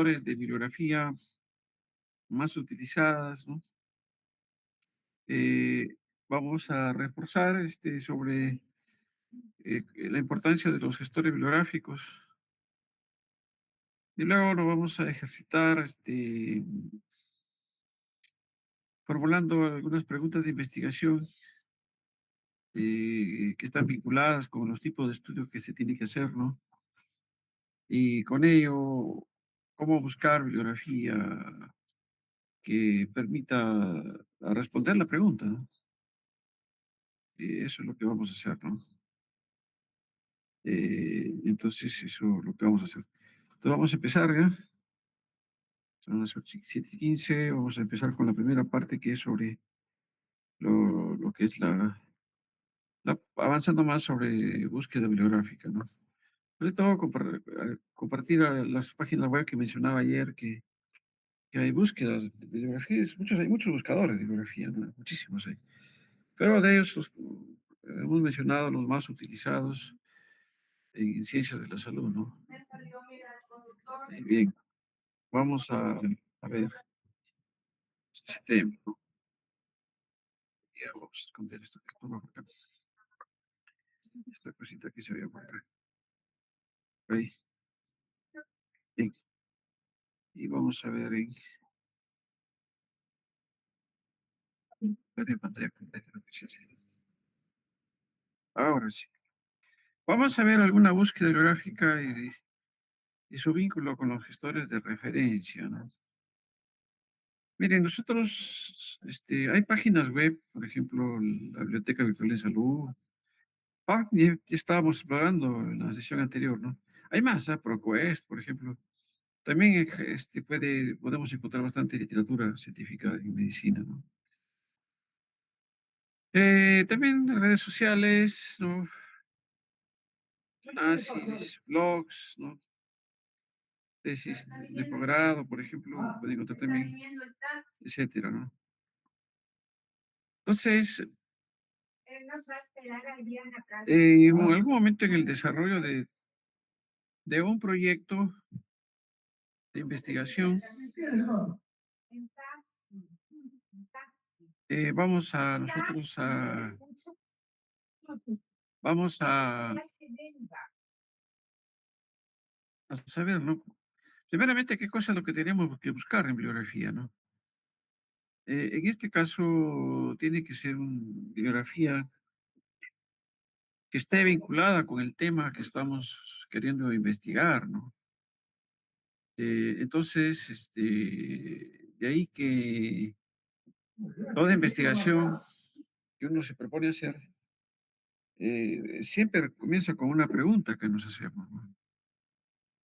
gestores de bibliografía más utilizadas, ¿no? Eh, Vamos a reforzar sobre la importancia de los gestores bibliográficos y luego lo vamos a ejercitar formulando algunas preguntas de investigación que están vinculadas con los tipos de estudios que se tiene que hacer, ¿no? Y con ello, cómo buscar bibliografía que permita responder la pregunta, ¿no? Y eso es lo que vamos a hacer, ¿no? Entonces, eso es lo que vamos a hacer. Entonces, vamos a empezar, ¿ya? Son las 7:15. Vamos a empezar con la primera parte que es sobre lo que es avanzando más sobre búsqueda bibliográfica, ¿no? Sobre todo compartir las páginas web que mencionaba ayer, que hay búsquedas de bibliografías, hay muchos buscadores de bibliografía, ¿no? Muchísimos hay. Pero de ellos hemos mencionado los más utilizados en ciencias de la salud, ¿no? Bien, vamos a ver ese tema, ¿no? Ya vamos a esconder esto que tengo por acá, esta cosita que se veía por acá. Ahí, bien. Y vamos a ver ver en pantalla completa lo que se hace. Ahora sí. Vamos a ver alguna búsqueda bibliográfica y su vínculo con los gestores de referencia, ¿no? Miren, nosotros, hay páginas web, por ejemplo, la Biblioteca Virtual de Salud. Ya estábamos explorando en la sesión anterior, ¿no? Hay más, ProQuest, por ejemplo. También podemos encontrar bastante literatura científica en medicina, ¿no? También en redes sociales, ¿no? Análisis, blogs, ¿no? Tesis de posgrado, por ejemplo, puede encontrar también, etcétera, ¿no? Entonces, en algún momento en el desarrollo de un proyecto de investigación, vamos a nosotros vamos a saber, ¿no? Primeramente, qué cosa es lo que tenemos que buscar en bibliografía, ¿no? En este caso, tiene que ser una bibliografía que esté vinculada con el tema que estamos queriendo investigar, ¿no? Entonces, de ahí que toda investigación que uno se propone hacer, siempre comienza con una pregunta que nos hacemos, ¿no?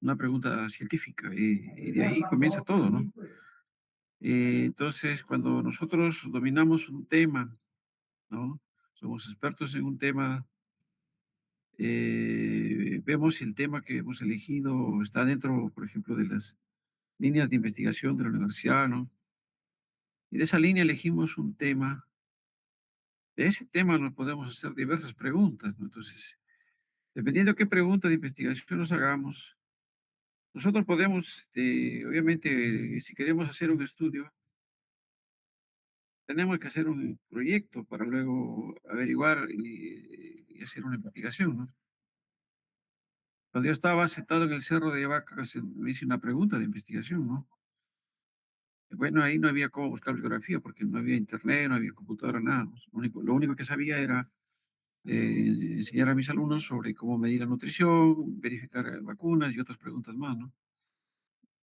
Una pregunta científica, y de ahí comienza todo, ¿no? Entonces, cuando nosotros dominamos un tema, ¿no? Somos expertos en un tema, vemos si el tema que hemos elegido está dentro, por ejemplo, de las líneas de investigación de la universidad, ¿no? Y de esa línea elegimos un tema. De ese tema nos podemos hacer diversas preguntas, ¿no? Entonces, dependiendo qué pregunta de investigación nos hagamos, nosotros podemos, obviamente, si queremos hacer un estudio, tenemos que hacer un proyecto para luego averiguar y hacer una investigación, ¿no? Cuando yo estaba sentado en el Cerro de Vaca, me hice una pregunta de investigación, ¿no? Bueno, ahí no había cómo buscar bibliografía porque no había internet, no había computadora, nada, ¿no? Lo único que sabía era enseñar a mis alumnos sobre cómo medir la nutrición, verificar vacunas y otras preguntas más, ¿no?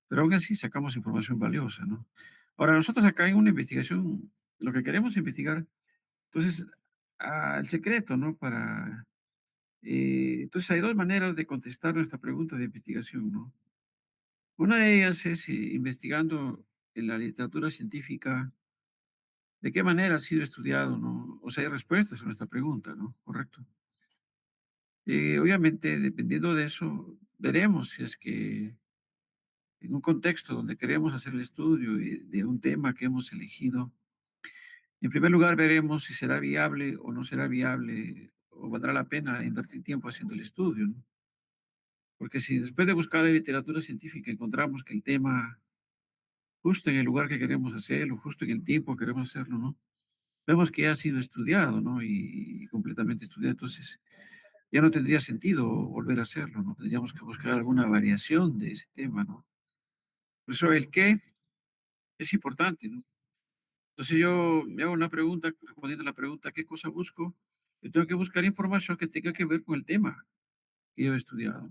Pero aún así sacamos información valiosa, ¿no? Ahora, nosotros acá en una investigación, lo que queremos investigar, entonces, el secreto, ¿no? Entonces, hay dos maneras de contestar nuestra pregunta de investigación, ¿no? Una de ellas es investigando en la literatura científica de qué manera ha sido estudiado, ¿no? O sea, hay respuestas a nuestra pregunta, ¿no? Correcto. Obviamente, dependiendo de eso, veremos si es que en un contexto donde queremos hacer el estudio de un tema que hemos elegido, en primer lugar veremos si será viable o no será viable o valdrá la pena invertir tiempo haciendo el estudio, ¿no? Porque si después de buscar en literatura científica encontramos que el tema, justo en el lugar que queremos hacerlo, justo en el tiempo que queremos hacerlo, ¿no? Vemos que ya ha sido estudiado, ¿no? Y completamente estudiado, entonces ya no tendría sentido volver a hacerlo, ¿no? Tendríamos que buscar alguna variación de ese tema, ¿no? Por eso el qué es importante, ¿no? Entonces yo me hago una pregunta, respondiendo a la pregunta, ¿qué cosa busco? Yo tengo que buscar información que tenga que ver con el tema que yo he estudiado.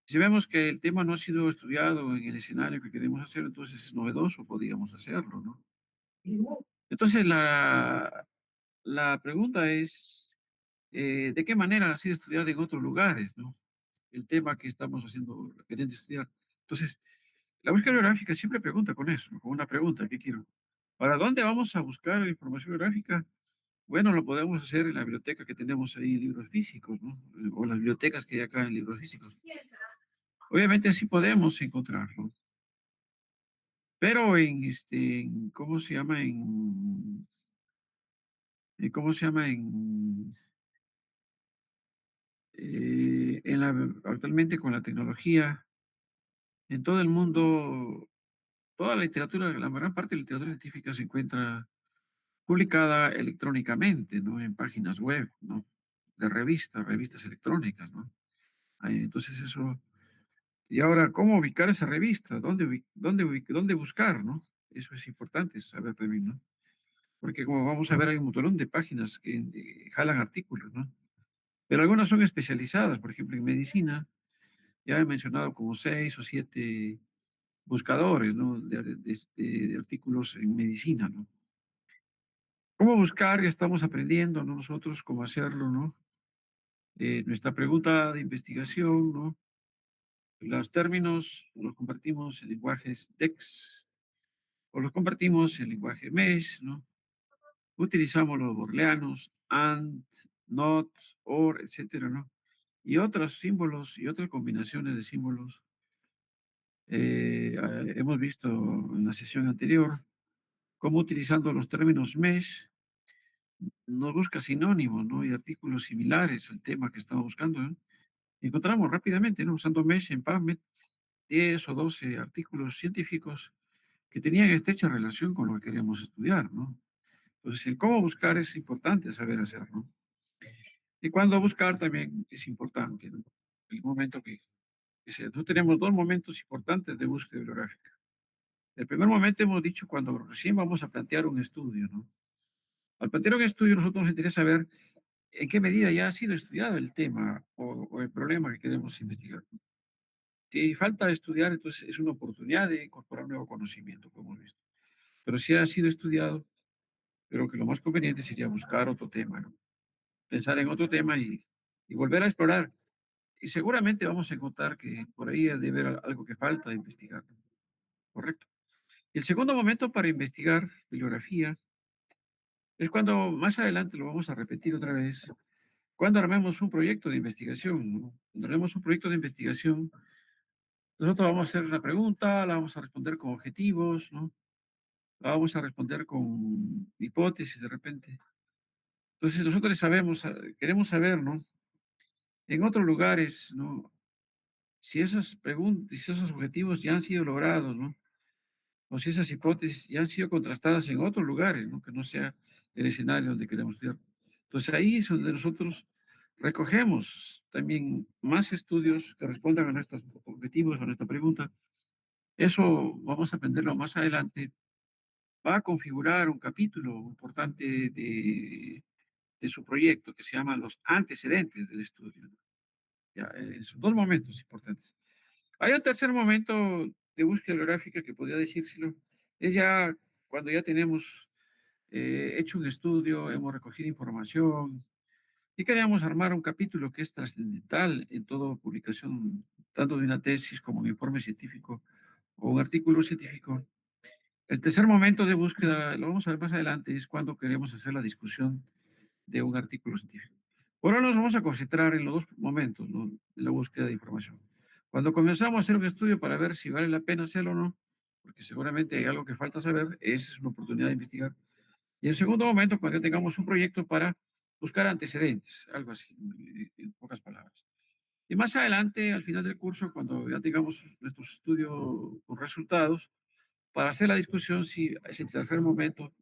Si vemos que el tema no ha sido estudiado en el escenario que queremos hacer, entonces es novedoso, podríamos hacerlo, ¿no? Entonces la pregunta es, ¿de qué manera ha sido estudiado en otros lugares, ¿no? El tema que estamos haciendo, queriendo estudiar. Entonces, la búsqueda bibliográfica siempre pregunta con eso, ¿no? Con una pregunta, ¿qué quiero? ¿Para dónde vamos a buscar información bibliográfica? Bueno, lo podemos hacer en la biblioteca que tenemos ahí, libros físicos, ¿no? O las bibliotecas que hay acá en libros físicos. Obviamente sí podemos encontrarlo, pero ¿cómo se llama? ¿Cómo se llama? Actualmente con la tecnología, en todo el mundo, toda la literatura, la gran parte de la literatura científica se encuentra publicada electrónicamente, ¿no? En páginas web, ¿no? De revistas electrónicas, ¿no? Entonces eso. Y ahora, ¿cómo ubicar esa revista? ¿Dónde buscar, no? Eso es importante saber también, ¿no? Porque como vamos a ver, hay un montón de páginas que jalan artículos, ¿no? Pero algunas son especializadas, por ejemplo, en medicina. Ya he mencionado como 6 o 7 buscadores, ¿no? De artículos en medicina, ¿no? ¿Cómo buscar? Ya estamos aprendiendo, ¿no? Nosotros cómo hacerlo, ¿no? Nuestra pregunta de investigación, ¿no? Los términos los compartimos en lenguajes TEX o los compartimos en lenguaje mesh, ¿no? Utilizamos los booleanos, and, not, or, etcétera, ¿no? Y otros símbolos y otras combinaciones de símbolos. Hemos visto en la sesión anterior cómo utilizando los términos mesh nos busca sinónimos, ¿no? Y artículos similares al tema que estamos buscando, ¿no? Encontramos rápidamente, ¿no? Usando mesh en PubMed 10 o 12 artículos científicos que tenían estrecha relación con lo que queríamos estudiar, ¿no? Entonces, el cómo buscar es importante saber hacerlo. Y cuándo buscar también es importante, ¿no? El momento no tenemos dos momentos importantes de búsqueda bibliográfica. El primer momento hemos dicho cuando recién vamos a plantear un estudio, ¿no? Al plantear un estudio, nosotros nos interesa saber en qué medida ya ha sido estudiado el tema o el problema que queremos investigar. Si falta estudiar, entonces es una oportunidad de incorporar nuevo conocimiento, como hemos visto. Pero si ha sido estudiado, creo que lo más conveniente sería buscar otro tema, ¿no? Pensar en otro tema y volver a explorar. Y seguramente vamos a encontrar que por ahí ha de haber algo que falta de investigar, ¿no? Correcto. Y el segundo momento para investigar bibliografía es cuando más adelante lo vamos a repetir otra vez, cuando armemos un proyecto de investigación, ¿no? Cuando armemos un proyecto de investigación, nosotros vamos a hacer una pregunta, la vamos a responder con objetivos, ¿no? La vamos a responder con hipótesis de repente. Entonces nosotros sabemos, queremos saber, ¿no? En otros lugares, ¿no? Si esas preguntas, si esos objetivos ya han sido logrados, ¿no? O si esas hipótesis ya han sido contrastadas en otros lugares, ¿no? Que no sea el escenario donde queremos estudiar. Entonces ahí es donde nosotros recogemos también más estudios que respondan a nuestros objetivos, a nuestra pregunta. Eso vamos a aprenderlo más adelante. Va a configurar un capítulo importante de su proyecto que se llama los antecedentes del estudio, ¿no? Ya, son dos momentos importantes. Hay un tercer momento de búsqueda bibliográfica que podría decírselo, es ya cuando ya tenemos hecho un estudio, hemos recogido información y queríamos armar un capítulo que es trascendental en toda publicación, tanto de una tesis como un informe científico o un artículo científico. El tercer momento de búsqueda, lo vamos a ver más adelante, es cuando queremos hacer la discusión de un artículo científico. Por ahora nos vamos a concentrar en los dos momentos, ¿no? De la búsqueda de información. Cuando comenzamos a hacer un estudio para ver si vale la pena hacerlo o no, porque seguramente hay algo que falta saber, esa es una oportunidad de investigar. Y en segundo momento, cuando ya tengamos un proyecto para buscar antecedentes, algo así, en pocas palabras. Y más adelante, al final del curso, cuando ya tengamos nuestros estudios con resultados, para hacer la discusión si es el tercer momento,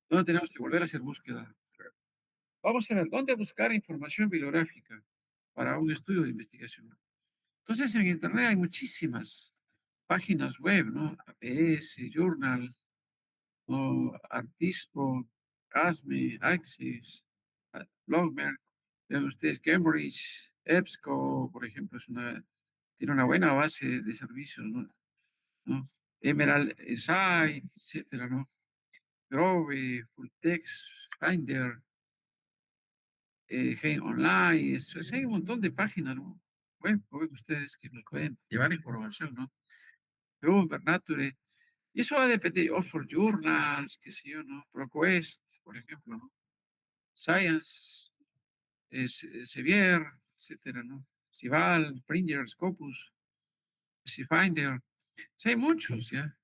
donde tenemos que volver a hacer búsqueda. Vamos a ver dónde buscar información bibliográfica para un estudio de investigación. Entonces, en Internet hay muchísimas páginas web, ¿no? APS, Journal, ¿no? Artisco, ASME, Access, Blogmer, vean ustedes, Cambridge, EBSCO, por ejemplo, tiene una buena base de servicios, ¿no? Emerald Insight, etcétera, ¿no? Grove, Fulltext, Finder, Hey Online, hay un montón de páginas, ¿no? Web, ven ustedes que nos pueden llevar información, ¿no? Bloomberg, Nature, y eso va a depender, Oxford Journals, qué sé yo, ¿no? ProQuest, por ejemplo, ¿no? Science, Sevier, etcétera, ¿no? Cival, Springer, Scopus, Finder, hay muchos, ¿ya?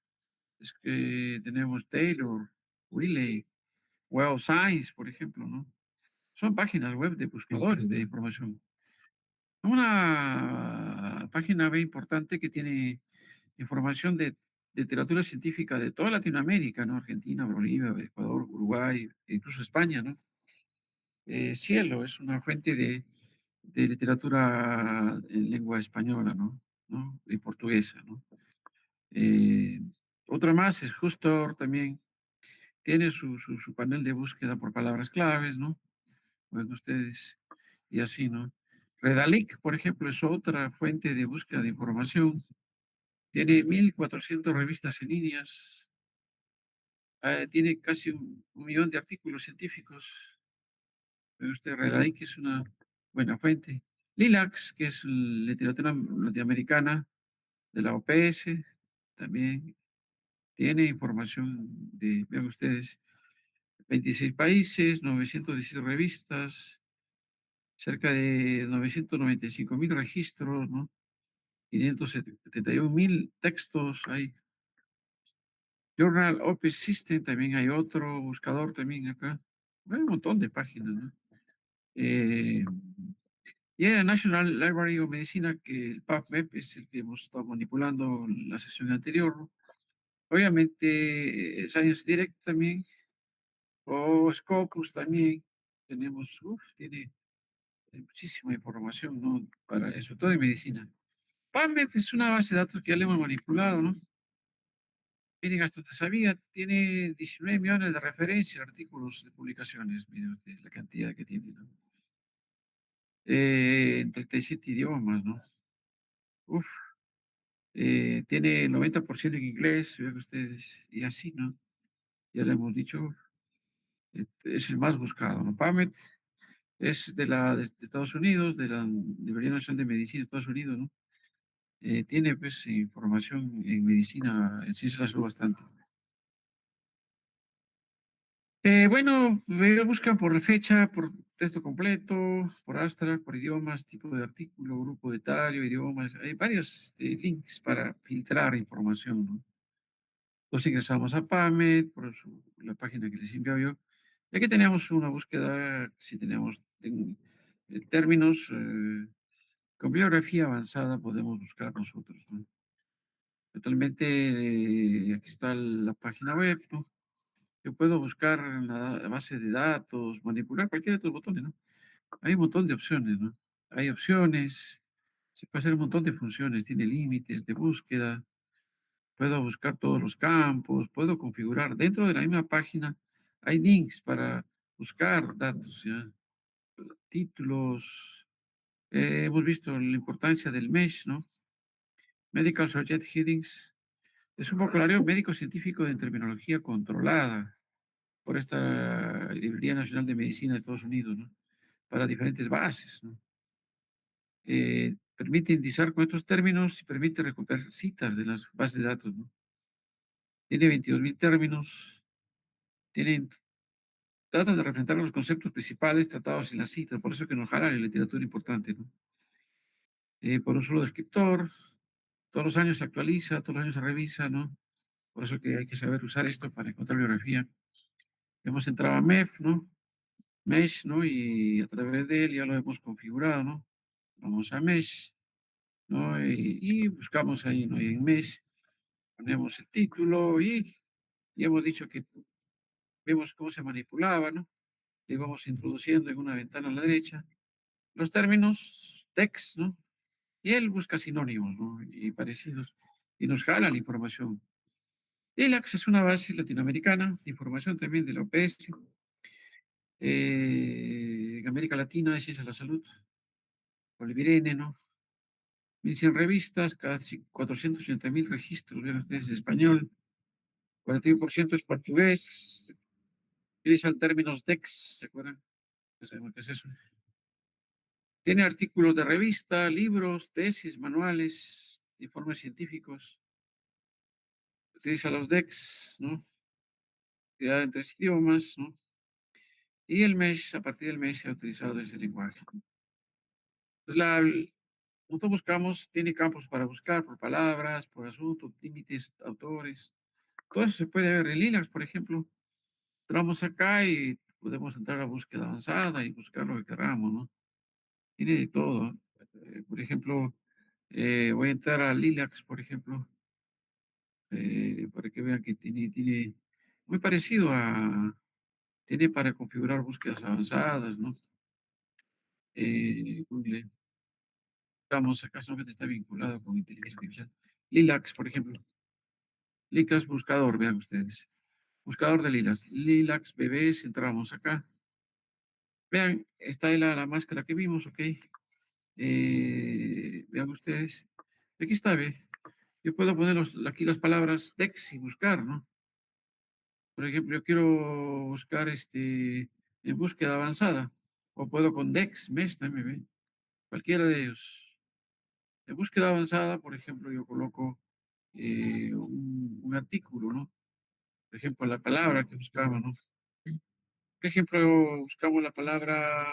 Es que tenemos Taylor, Wiley, Well Science, por ejemplo, ¿no? Son páginas web de buscadores de información. Una página web importante que tiene información de literatura científica de toda Latinoamérica, ¿no? Argentina, Bolivia, Ecuador, Uruguay, incluso España, ¿no? Cielo es una fuente de literatura en lengua española, ¿no? Y portuguesa, ¿no? Eh, Otra más es Justor también. Tiene su panel de búsqueda por palabras claves, ¿no? Ven ustedes, y así, ¿no? Redalic, por ejemplo, es otra fuente de búsqueda de información. Tiene 1.400 revistas en líneas. Tiene casi un millón de artículos científicos. Ven usted, Redalic es una buena fuente. Lilacs, que es literatura norteamericana de la OPS, también tiene información vean ustedes, 26 países, 916 revistas, cerca de 995.000 registros, ¿no? 571.000 textos hay. Journal Office System, también hay otro buscador también acá. Hay un montón de páginas, ¿no? Eh, y en la National Library of Medicina, que el PubMed es el que hemos estado manipulando en la sesión anterior, ¿no? Obviamente, Science Direct también, o Scopus también. Tiene muchísima información, ¿no? Para eso, todo en medicina. PubMed es una base de datos que ya le hemos manipulado, ¿no? Miren, hasta te sabía, tiene 19 millones de referencias, artículos de publicaciones. Miren ustedes la cantidad que tiene, ¿no? En 37 idiomas, ¿no? Uf, tiene el 90% en inglés, vean ustedes, y así, ¿no? Ya le hemos dicho, es el más buscado, ¿no? PubMed es de Estados Unidos, de la Librería Nacional de Medicina de Estados Unidos, ¿no? Tiene, pues, información en medicina, en ciencia de la salud bastante. Bueno, buscan por fecha, por texto completo, por abstract, por idiomas, tipo de artículo, grupo de etario, idiomas. Hay varios links para filtrar información, ¿no? Entonces ingresamos a PubMed, la página que les envío yo. Y aquí tenemos una búsqueda, si tenemos en términos con bibliografía avanzada, podemos buscar nosotros, ¿no? Totalmente, aquí está la página web, ¿no? Yo puedo buscar en la base de datos, manipular cualquiera de estos botones, ¿no? Hay un montón de opciones, ¿no? Hay opciones, se puede hacer un montón de funciones, tiene límites de búsqueda, puedo buscar todos los campos, puedo configurar. Dentro de la misma página hay links para buscar datos, ¿ya? Títulos. Hemos visto la importancia del MESH, ¿no? Medical Subject Headings. Es un vocabulario médico científico de terminología controlada por esta Librería Nacional de Medicina de Estados Unidos, ¿no? Para diferentes bases, ¿no? Permite indizar con estos términos y permite recuperar citas de las bases de datos, ¿no? Tiene 22.000 términos, tienen, trata de representar los conceptos principales tratados en la cita, por eso que nos jala la literatura importante, ¿no? Por un solo descriptor, todos los años se actualiza, todos los años se revisa, ¿no? Por eso que hay que saber usar esto para encontrar biografía. Hemos entrado a MEF, ¿no? Mesh, ¿no? Y a través de él ya lo hemos configurado, ¿no? vamos a Mesh, ¿no? Y buscamos ahí, ¿no? Y en Mesh ponemos el título y hemos dicho que vemos cómo se manipulaba, ¿no? Le vamos introduciendo en una ventana a la derecha los términos text, ¿no? Y él busca sinónimos, ¿no? Y parecidos y nos jala la información. LILACS es una base latinoamericana de información también de la OPS, en América Latina de Ciencias de la Salud, Olivirene, ¿no? 1.100 revistas, casi 480.000 registros, vean ustedes, de español, 41% es portugués, utilizan términos DEX, ¿se acuerdan? Ya sabemos qué es eso. Tiene artículos de revista, libros, tesis, manuales, informes científicos. Utiliza los DEX, ¿no? Creada en 3 idiomas, ¿no? Y el MESH, a partir del MESH se ha utilizado ese lenguaje. Pues nosotros buscamos, tiene campos para buscar por palabras, por asunto, límites, autores. Todo eso se puede ver en Linux, por ejemplo. Entramos acá y podemos entrar a búsqueda avanzada y buscar lo que queramos, ¿no? Tiene de todo. Por ejemplo, voy a entrar a Lilacs, por ejemplo, para que vean que tiene muy parecido tiene para configurar búsquedas avanzadas, ¿no? Google, estamos acá, solamente está vinculado con inteligencia artificial. Lilacs, por ejemplo, Lilacs buscador, vean ustedes. Buscador de Lilacs, Lilacs bebés, entramos acá. Vean, está ahí la máscara que vimos, ok. Vean ustedes. Aquí está, ve. Yo puedo poner aquí las palabras DEX y buscar, ¿no? Por ejemplo, yo quiero buscar en búsqueda avanzada. O puedo con DEX, MES también, ve. Cualquiera de ellos. En búsqueda avanzada, por ejemplo, yo coloco un artículo, ¿no? Por ejemplo, la palabra que buscamos, ¿no? Por ejemplo, buscamos la palabra,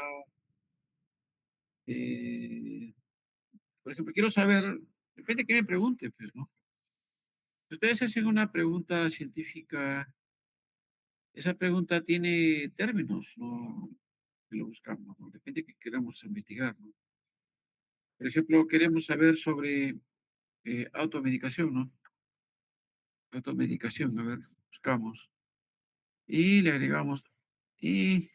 eh, por ejemplo, quiero saber, depende de qué me pregunte, pues, ¿no? Si ustedes hacen una pregunta científica, esa pregunta tiene términos, ¿no? Que lo buscamos, ¿no? Depende de qué queramos investigar, ¿no? Por ejemplo, queremos saber sobre automedicación, ¿no? Automedicación, a ver, buscamos. Y le agregamos, y,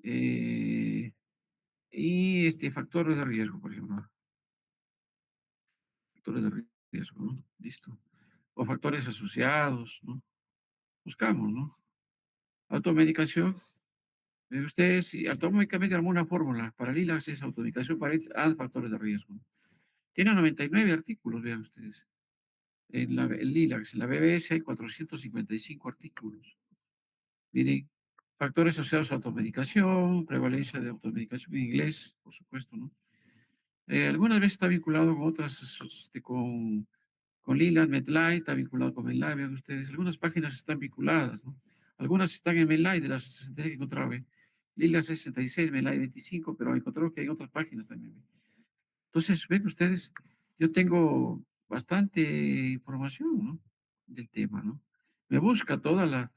eh, factores de riesgo, por ejemplo. Factores de riesgo, ¿no? Listo. O factores asociados, ¿no? Buscamos, ¿no? Automedicación. Ustedes, si automóvilamente alguna fórmula para Lilacs es automedicación para factores de riesgo. Tiene 99 artículos, vean ustedes. En Lilacs, en la BBS hay 455 artículos. Miren, factores asociados a automedicación, prevalencia de automedicación en inglés, por supuesto, ¿no? Algunas veces está vinculado con otras, con Lilac, MedLife, está vinculado con MedLife, vean ustedes. Algunas páginas están vinculadas, ¿no? Algunas están en MedLife, de las 66 que encontraba, ¿ve? Lilac 66, MedLife 25, pero encontró que hay otras páginas también, ¿ve? Entonces, ven ustedes, yo tengo bastante información, ¿no? Del tema, ¿no? Me busca toda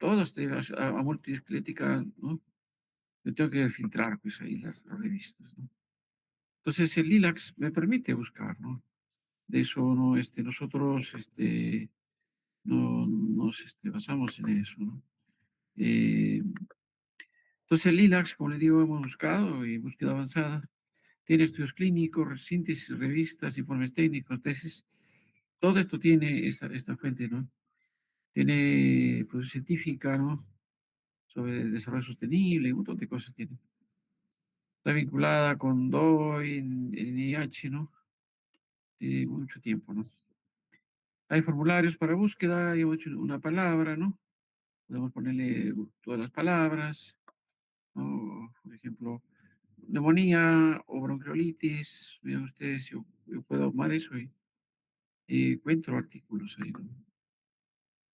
a multiesquelética, ¿no? Yo tengo que filtrar, pues, ahí las revistas, ¿no? Entonces, el Lilacs me permite buscar, ¿no? De eso, ¿no? Nosotros, nos basamos en eso, ¿no? Eh, entonces, el Lilacs, como le digo, hemos buscado y búsqueda avanzada. Tiene estudios clínicos, síntesis, revistas, informes técnicos, tesis. Todo esto tiene esta fuente, ¿no? Tiene producción científica, ¿no? Sobre desarrollo sostenible, un montón de cosas tiene. Está vinculada con DOI, en IH, ¿no? Tiene mucho tiempo, ¿no? Hay formularios para búsqueda, hay una palabra, ¿no? Podemos ponerle todas las palabras, ¿no? Por ejemplo, neumonía o bronquiolitis. Miren ustedes, yo puedo tomar eso y encuentro artículos ahí, ¿no?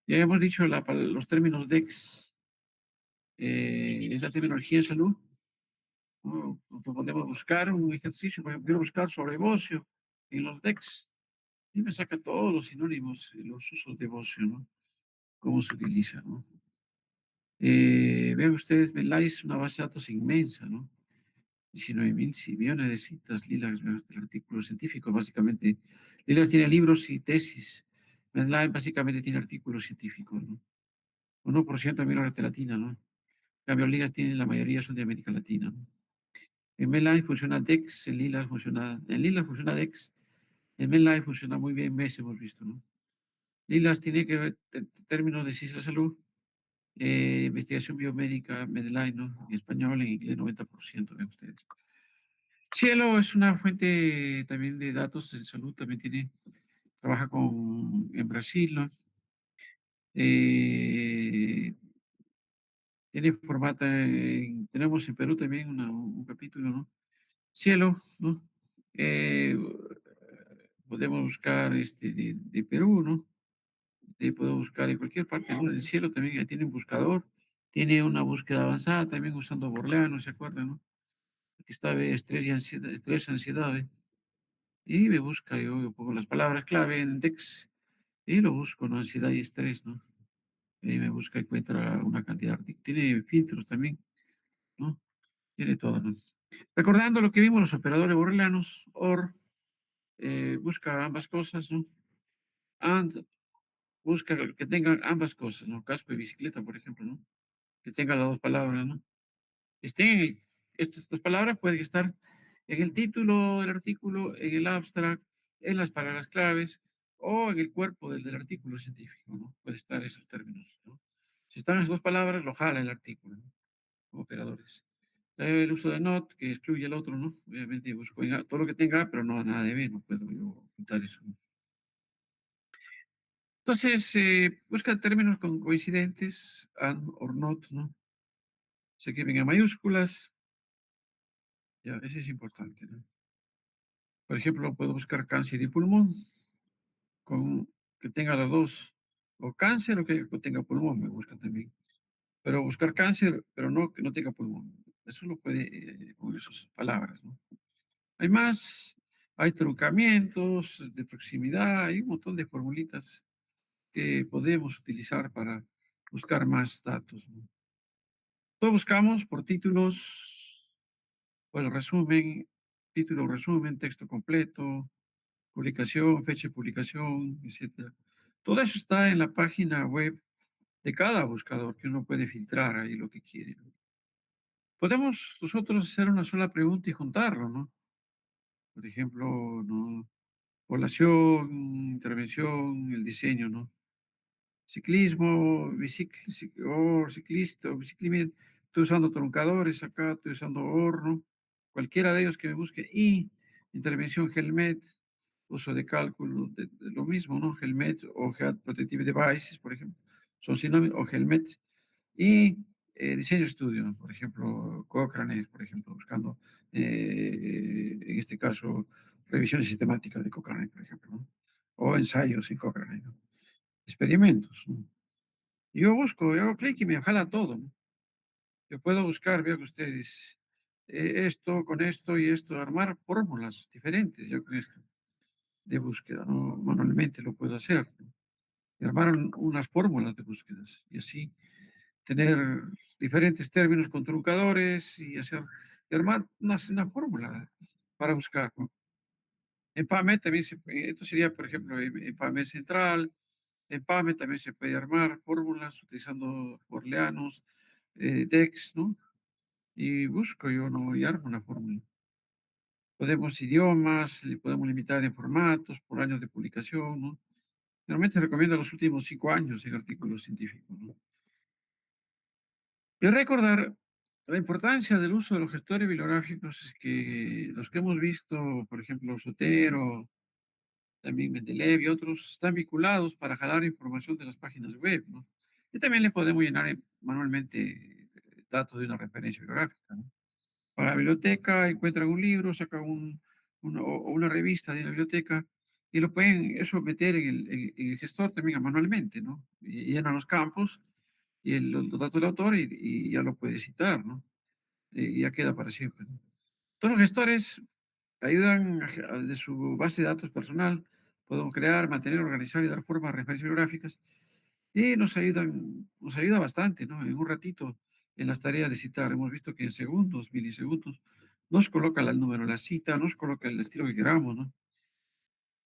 Ya hemos dicho los términos DEX, es la terminología de salud, ¿no? Podemos buscar un ejercicio, por ejemplo, quiero buscar sobre bocio en los DEX y me saca todos los sinónimos, los usos de bocio, ¿no? Cómo se utiliza, ¿no? Vean ustedes, MedLife es una base de datos inmensa, ¿no? 19.000 millones de citas, Lilas, de artículos científicos, básicamente. Lilas tiene libros y tesis. Medline básicamente tiene artículos científicos, ¿no? 1% de América Latina, ¿no? En cambio, Lilas tiene, la mayoría son de América Latina, ¿no? En Medline funciona DEX, en Lilas funciona DEX, en Medline funciona muy bien MES, hemos visto, ¿no? Lilas tiene que ver términos de ciencia de la salud, investigación biomédica, Medline, ¿no? En español, en inglés, 90%, ven ustedes. Cielo es una fuente también de datos en salud, también trabaja en Brasil, ¿no? Eh, tiene formato, tenemos en Perú también un capítulo, ¿no? Cielo, ¿no? Eh, podemos buscar de Perú, ¿no? Podemos buscar en cualquier parte, ¿no? El cielo también ya tiene un buscador, tiene una búsqueda avanzada también usando Borleano, ¿se acuerdan, no? Aquí está estrés y ansiedad, ¿eh? Y me busca, yo pongo las palabras clave en Dex y lo busco, ¿no? Ansiedad y estrés, ¿no? Y me busca, encuentra una cantidad de artículos. Tiene filtros también, ¿no? Tiene todo, ¿no? Recordando lo que vimos los operadores borrelianos, OR, busca ambas cosas, ¿no? AND, busca que tengan ambas cosas, ¿no? Casco y bicicleta, por ejemplo, ¿no? Que tenga las dos palabras, ¿no? Estén, estas dos palabras pueden estar en el título del artículo, en el abstract, en las palabras claves o en el cuerpo del artículo científico, ¿no? Puede estar esos términos, ¿no? Si están esas dos palabras, lo jala el artículo, ¿no? Como operadores. El uso de not, que excluye el otro, ¿no? Obviamente busco todo lo que tenga A, pero no nada de B, no puedo yo ocultar eso, ¿no? Entonces, busca términos con coincidentes, and or not, ¿no? Se escriben en mayúsculas, ya, eso es importante, ¿no? Por ejemplo, puedo buscar cáncer de pulmón con que tenga las dos, o cáncer o que tenga pulmón, me busca también. Pero buscar cáncer, pero no que no tenga pulmón. Eso lo puede con esas palabras, ¿no? Hay más, hay truncamientos de proximidad, hay un montón de formulitas que podemos utilizar para buscar más datos, ¿no? Todos buscamos por títulos, bueno, resumen, título, resumen, texto completo, publicación, fecha de publicación, etcétera. Todo eso está en la página web de cada buscador que uno puede filtrar ahí lo que quiere, ¿no? Podemos nosotros hacer una sola pregunta y juntarlo, ¿no? Por ejemplo, ¿no? Población, intervención, el diseño, ¿no? Ciclismo, ciclista, biciclista, estoy usando truncadores acá, estoy usando horno, cualquiera de ellos que me busque, y intervención Helmet, uso de cálculo, de lo mismo, ¿no? Helmet o Head Protective Devices, por ejemplo, son sinónimos, o Helmet, y diseño estudio, ¿no? Por ejemplo, Cochrane, por ejemplo, buscando, en este caso, revisiones sistemáticas de Cochrane, por ejemplo, ¿no? O ensayos en Cochrane, ¿no? Experimentos, ¿no? Yo busco, yo hago clic y me jala todo, ¿no? Yo puedo buscar, veo que ustedes, esto con esto y esto, armar fórmulas diferentes, yo con esto de búsqueda, ¿no? Manualmente lo puedo hacer, ¿no? Y armar unas fórmulas de búsquedas y así tener diferentes términos con truncadores y armar una fórmula para buscar, ¿no? En PAME también esto sería, por ejemplo, en PAME central, en PAME también se puede armar fórmulas utilizando booleanos, DEX, ¿no? Y busco yo, ¿no? Y armo una fórmula. Podemos idiomas, le podemos limitar en formatos, por años de publicación, ¿no? Normalmente recomiendo los últimos 5 años en artículos científicos, ¿no? Y recordar la importancia del uso de los gestores bibliográficos es que los que hemos visto, por ejemplo, Sotero, también Mendeleev y otros, están vinculados para jalar información de las páginas web, ¿no? Y también le podemos llenar manualmente datos de una referencia bibliográfica, ¿no? Para la biblioteca encuentran un libro, sacan o una revista de la biblioteca y lo pueden eso meter en el gestor también manualmente, ¿no? Y llenan los campos y los datos del autor y ya lo puede citar, ¿no? Y ya queda para siempre, ¿no? Todos los gestores ayudan de su base de datos personal, podemos crear, mantener, organizar y dar forma a referencias bibliográficas y nos ayuda bastante, ¿no? En un ratito en las tareas de citar, hemos visto que en segundos, milisegundos, nos coloca el número de la cita, nos coloca el estilo que queramos, ¿no?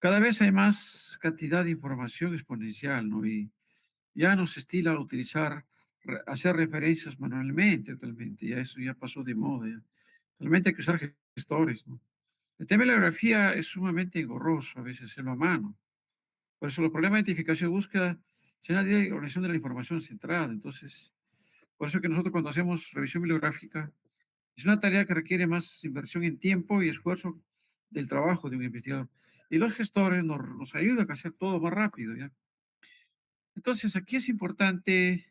Cada vez hay más cantidad de información exponencial, ¿no? Y ya no se estila a utilizar, hacer referencias manualmente, totalmente. Ya eso ya pasó de moda. Ya. Realmente hay que usar gestores, ¿no? El tema de la bibliografía es sumamente engorroso, a veces hacerlo a mano. Por eso los problemas de identificación y búsqueda se dan de organización de la información centrada. Entonces, por eso que nosotros cuando hacemos revisión bibliográfica, es una tarea que requiere más inversión en tiempo y esfuerzo del trabajo de un investigador. Y los gestores nos ayudan a hacer todo más rápido, ¿ya? Entonces, aquí es importante,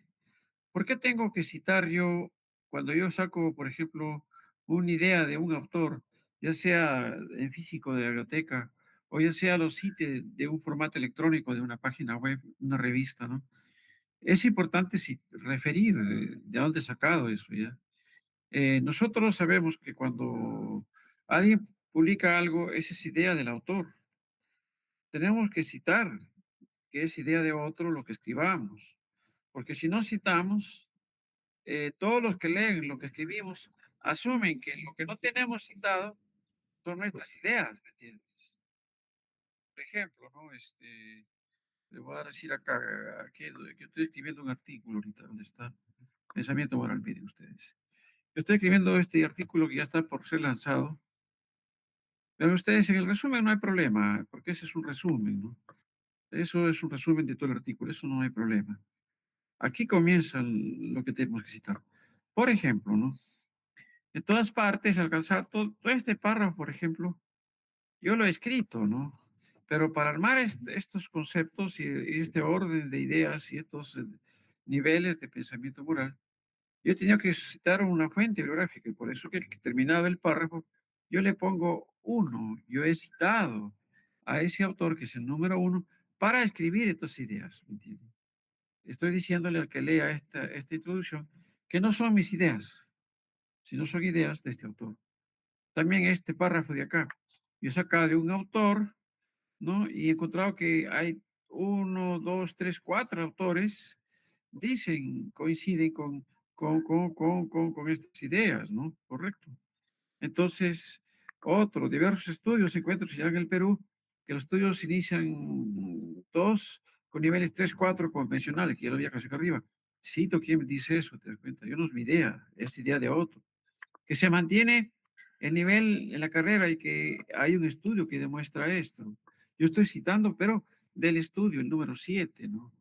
¿por qué tengo que citar yo cuando yo saco, por ejemplo, una idea de un autor, ya sea en físico de la biblioteca o ya sea lo cite de un formato electrónico de una página web, una revista, ¿no? Es importante referir de dónde he sacado eso, ¿ya? Nosotros sabemos que cuando alguien publica algo, esa es idea del autor. Tenemos que citar que es idea de otro lo que escribamos, porque si no citamos, todos los que leen lo que escribimos asumen que lo que no tenemos citado son nuestras ideas, ¿me entiendes? Por ejemplo, ¿no? Le voy a decir acá, que estoy escribiendo un artículo ahorita, donde está pensamiento moral, miren ustedes. Yo estoy escribiendo este artículo que ya está por ser lanzado. Pero ustedes, en el resumen no hay problema, porque ese es un resumen, ¿no? Eso es un resumen de todo el artículo, eso no hay problema. Aquí comienza lo que tenemos que citar. Por ejemplo, ¿no? En todas partes, alcanzar todo este párrafo, por ejemplo, yo lo he escrito, ¿no? Pero para armar estos conceptos y este orden de ideas y estos niveles de pensamiento moral, yo tenía que citar una fuente bibliográfica y por eso que terminado el párrafo, yo le pongo uno. Yo he citado a ese autor, que es el número uno, para escribir estas ideas, ¿me entiende? Estoy diciéndole al que lea esta introducción que no son mis ideas, sino son ideas de este autor. También este párrafo de acá, yo he sacado de un autor, ¿no? Y he encontrado que hay uno, dos, tres, cuatro autores, dicen, coinciden con estas ideas, ¿no? Correcto. Entonces, diversos estudios se encuentran en el Perú, que los estudios inician todos con niveles 3 4 convencionales, que ya lo había casi acá arriba. Cito quién dice eso, te das cuenta. Yo no es mi idea, es idea de otro. Que se mantiene el nivel en la carrera y que hay un estudio que demuestra esto. Yo estoy citando, pero del estudio, el número 7, ¿no?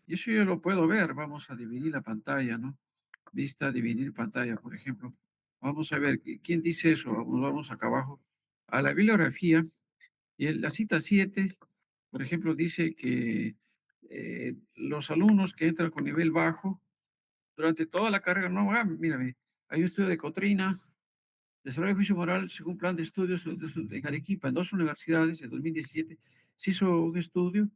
Y eso yo lo puedo ver. Vamos a dividir la pantalla, ¿no? Vista, dividir pantalla, por ejemplo. Vamos a ver, ¿quién dice eso? Vamos acá abajo a la bibliografía. Y en la cita 7, por ejemplo, dice que los alumnos que entran con nivel bajo durante toda la carrera, no, mírame, hay un estudio de Cotrina, desarrollo de juicio moral según plan de estudios en Arequipa, en dos universidades, en 2017, se hizo un estudio,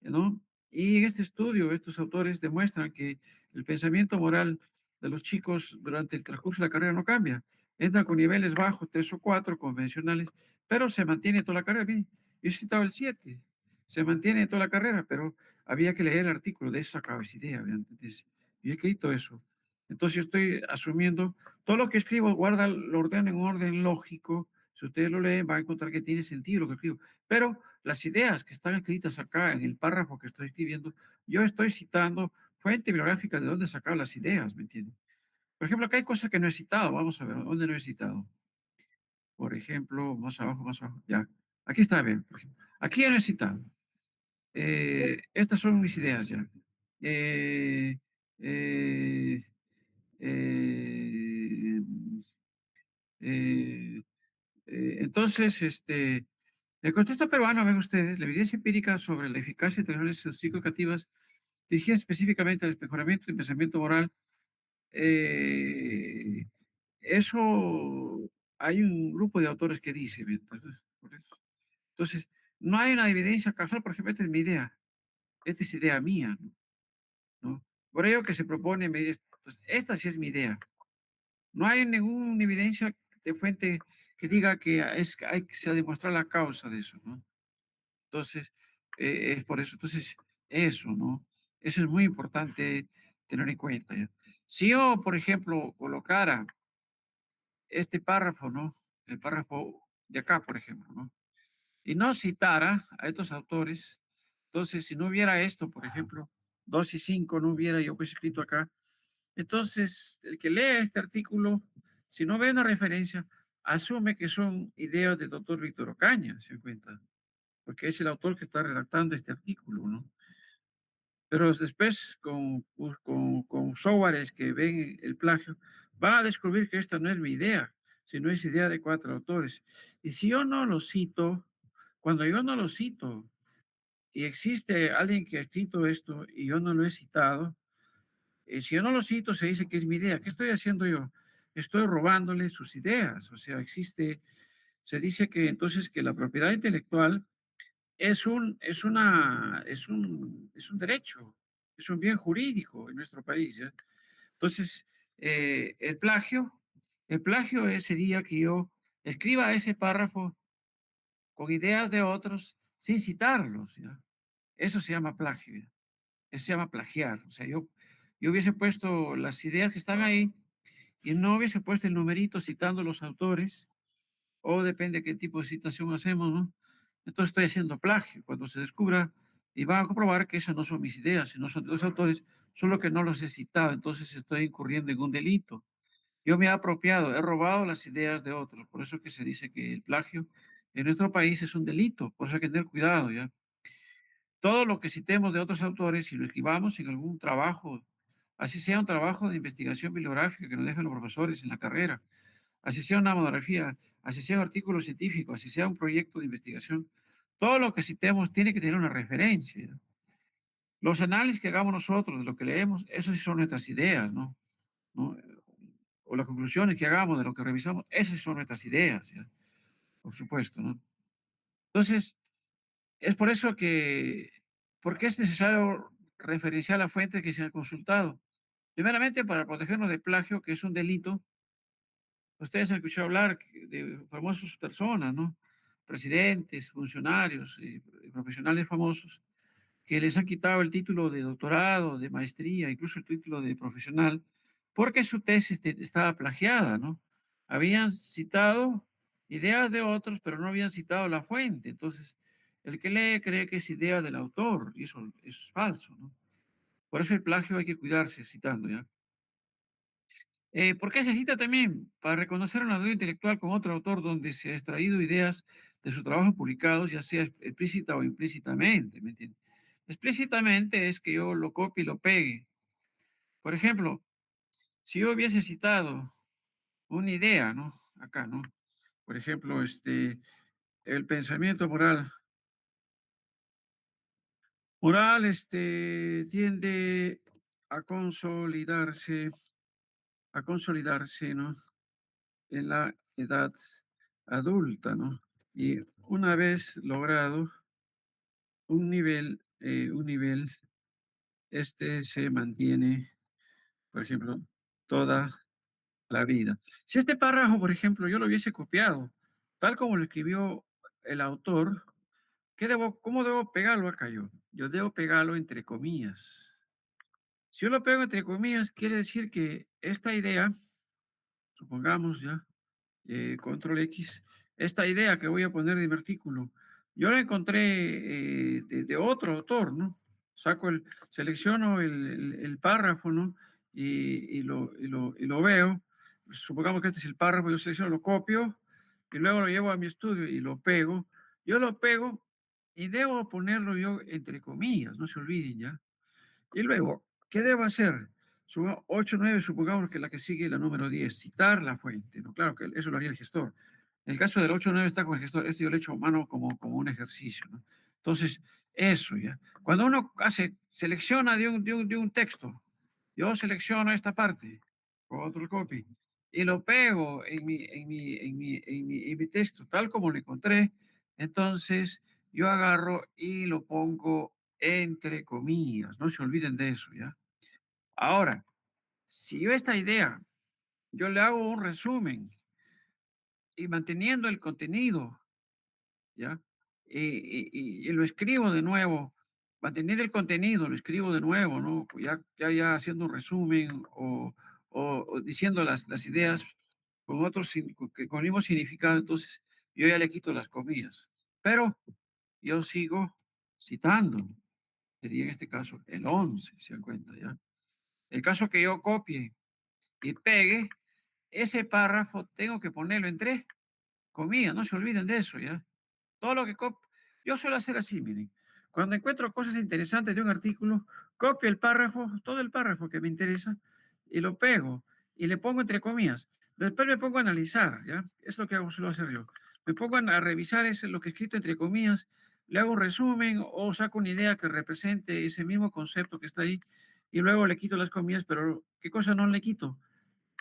¿no? Y en este estudio, estos autores demuestran que el pensamiento moral de los chicos durante el transcurso de la carrera no cambia. Entran con niveles bajos, 3 o 4 convencionales, pero se mantiene toda la carrera. Miren, yo citaba el 7, se mantiene toda la carrera, pero había que leer el artículo, de eso sacaba esa idea. ¿Vean? Entonces, yo he escrito eso. Entonces, yo estoy asumiendo, todo lo que escribo, guarda, lo ordeno en orden lógico. Si ustedes lo leen, van a encontrar que tiene sentido lo que escribo. Pero las ideas que están escritas acá en el párrafo que estoy escribiendo, yo estoy citando fuente bibliográfica de dónde sacar las ideas, ¿me entienden? Por ejemplo, acá hay cosas que no he citado. Vamos a ver, ¿dónde no he citado? Por ejemplo, más abajo, ya. Aquí está bien, por ejemplo. Aquí ya no he citado. Estas son mis ideas ya. Eh, eh, eh, eh, entonces, el contexto peruano, ven ustedes, la evidencia empírica sobre la eficacia de tecnologías psicoeducativas dirigida específicamente al mejoramiento del pensamiento moral. eh, Eso hay un grupo de autores que dice, ¿ve? Entonces, por eso. Entonces, no hay una evidencia causal, por ejemplo, esta es mi idea, esta es idea mía, ¿no? ¿No? Por ello que se propone medir esto. Pues esta sí es mi idea. No hay ninguna evidencia de fuente que diga que hay que se demostrar la causa de eso, ¿no? Entonces, es por eso. Entonces, eso, ¿no? Eso es muy importante tener en cuenta, ¿ya? Si yo, por ejemplo, colocara este párrafo, ¿no? El párrafo de acá, por ejemplo, ¿no? Y no citara a estos autores, entonces, si no hubiera esto, por ejemplo, 2 y 5 no hubiera yo pues escrito acá, entonces el que lee este artículo, si no ve una referencia, asume que son ideas del doctor Víctor Ocaña, se dan cuenta, porque es el autor que está redactando este artículo, ¿no? Pero después, con softwares que ven el plagio, van a descubrir que esta no es mi idea, sino es idea de 4 autores. Y si yo no lo cito, cuando yo no lo cito y existe alguien que ha escrito esto y yo no lo he citado, si yo no lo cito, se dice que es mi idea. ¿Qué estoy haciendo yo? Estoy robándole sus ideas. O sea, se dice que entonces que la propiedad intelectual es un derecho, es un bien jurídico en nuestro país, ¿ya? Entonces, el plagio sería que yo escriba ese párrafo con ideas de otros sin citarlos, ¿ya? Eso se llama plagio, ¿ya? Eso se llama plagiar. O sea, yo hubiese puesto las ideas que están ahí y no hubiese puesto el numerito citando los autores, o depende qué tipo de citación hacemos, ¿no? Entonces estoy haciendo plagio. Cuando se descubra y van a comprobar que esas no son mis ideas, sino son de los autores, solo que no los he citado, entonces estoy incurriendo en un delito. Yo me he apropiado, he robado las ideas de otros, por eso que se dice que el plagio en nuestro país es un delito, por eso hay que tener cuidado, ¿ya? Todo lo que citemos de otros autores y lo escribamos en algún trabajo, así sea un trabajo de investigación bibliográfica que nos dejan los profesores en la carrera, así sea una monografía, así sea un artículo científico, así sea un proyecto de investigación, todo lo que citemos tiene que tener una referencia, ¿no? Los análisis que hagamos nosotros de lo que leemos, eso sí son nuestras ideas, ¿no? ¿No? O las conclusiones que hagamos de lo que revisamos, esas son nuestras ideas, ¿ya? Por supuesto, ¿no? Entonces, es por eso que, ¿por qué es necesario referenciar la fuente que se ha consultado? Primeramente, para protegernos de plagio, que es un delito. Ustedes han escuchado hablar de famosas personas, ¿no? Presidentes, funcionarios y profesionales famosos que les han quitado el título de doctorado, de maestría, incluso el título de profesional, porque su tesis estaba plagiada, ¿no? Habían citado ideas de otros, pero no habían citado la fuente. Entonces, el que lee cree que es idea del autor, y eso es falso, ¿no? Por eso el plagio hay que cuidarse citando, ¿ya? ¿Por qué se cita también? Para reconocer una deuda intelectual con otro autor donde se ha extraído ideas de su trabajo publicados, ya sea explícita o implícitamente, ¿me entiendes? Explícitamente es que yo lo copie y lo pegue. Por ejemplo, si yo hubiese citado una idea, ¿no? Acá, ¿no? Por ejemplo, el pensamiento moral, tiende a consolidarse, ¿no? En la edad adulta, ¿no? Y una vez logrado un nivel, se mantiene, por ejemplo, toda la vida. Si este párrafo, por ejemplo, yo lo hubiese copiado, tal como lo escribió el autor, cómo debo pegarlo acá yo? Yo debo pegarlo entre comillas. Si yo lo pego entre comillas, quiere decir que esta idea, supongamos ya, control X, esta idea que voy a poner de mi artículo, yo la encontré de otro autor, ¿no? Selecciono el párrafo, ¿no? Y lo veo. Supongamos que este es el párrafo, yo selecciono, lo copio y luego lo llevo a mi estudio y lo pego. Yo lo pego y debo ponerlo yo entre comillas, no se olviden ya. Y luego, ¿qué debo hacer? 8, 9, supongamos que la que sigue, la número 10, citar la fuente, ¿no? Claro que eso lo haría el gestor. En el caso del 8, 9 está con el gestor, esto yo lo he hecho a mano como un ejercicio, ¿no? Entonces, eso ya. Cuando uno selecciona de un texto, yo selecciono esta parte, otro copy, y lo pego en mi texto, tal como lo encontré, entonces yo agarro y lo pongo entre comillas, no se olviden de eso, ¿ya? Ahora, si yo esta idea, yo le hago un resumen y manteniendo el contenido, ¿ya? Y lo escribo de nuevo, manteniendo el contenido, lo escribo de nuevo, ¿no? Ya haciendo un resumen o diciendo las ideas, con otro, con el mismo significado, entonces yo ya le quito las comillas. Pero yo sigo citando, sería en este caso el 11, ¿se dan cuenta ya? El caso que yo copie y pegue, ese párrafo tengo que ponerlo en tres comillas, no se olviden de eso, ¿ya? Todo lo que yo suelo hacer así, miren. Cuando encuentro cosas interesantes de un artículo, copio el párrafo, todo el párrafo que me interesa, y lo pego y le pongo entre comillas. Después me pongo a analizar, ¿ya? Es lo que suelo hacer yo. Me pongo a revisar lo que he escrito entre comillas, le hago un resumen o saco una idea que represente ese mismo concepto que está ahí y luego le quito las comillas, pero ¿qué cosa no le quito?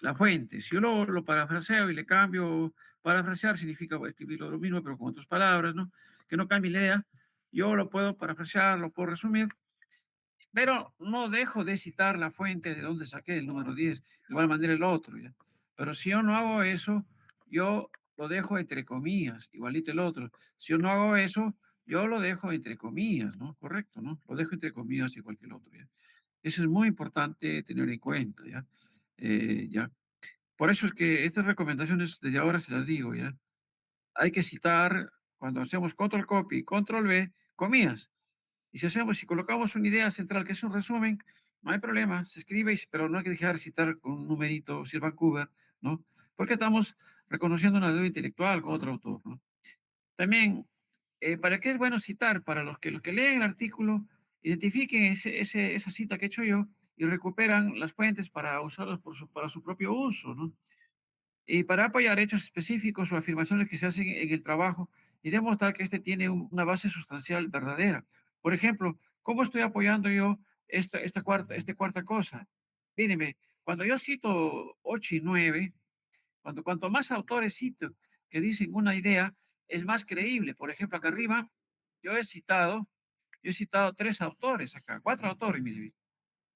La fuente. Si yo lo parafraseo y le cambio, parafrasear significa escribir lo mismo, pero con otras palabras, ¿no? Que no cambie la idea. Yo lo puedo parafrasear, lo puedo resumir, pero no dejo de citar la fuente de donde saqué el número 10, de igual manera el otro, ¿ya? Pero si yo no hago eso, yo lo dejo entre comillas, igualito el otro. Si yo no hago eso, yo lo dejo entre comillas, ¿no? Correcto, ¿no? Lo dejo entre comillas igual que el otro, ¿ya? Eso es muy importante tener en cuenta, ¿ya? ¿Ya? Por eso es que estas recomendaciones desde ahora se las digo, ¿ya? Hay que citar cuando hacemos control copy, control V, comillas. Y si colocamos una idea central que es un resumen, no hay problema, se escribe, pero no hay que dejar citar con un numerito, si es Vancouver, ¿no? Porque estamos reconociendo una deuda intelectual con otro autor, ¿no? También, ¿para qué es bueno citar? Para los que leen el artículo, identifiquen esa cita que he hecho yo y recuperan las fuentes para usarlas para su propio uso, ¿no? Y para apoyar hechos específicos o afirmaciones que se hacen en el trabajo y demostrar que este tiene una base sustancial verdadera. Por ejemplo, ¿cómo estoy apoyando yo esta cuarta cosa? Míreme, cuando yo cito 8 y 9, cuanto más autores cito que dicen una idea, es más creíble. Por ejemplo, acá arriba, yo he citado tres autores acá, cuatro autores, mire.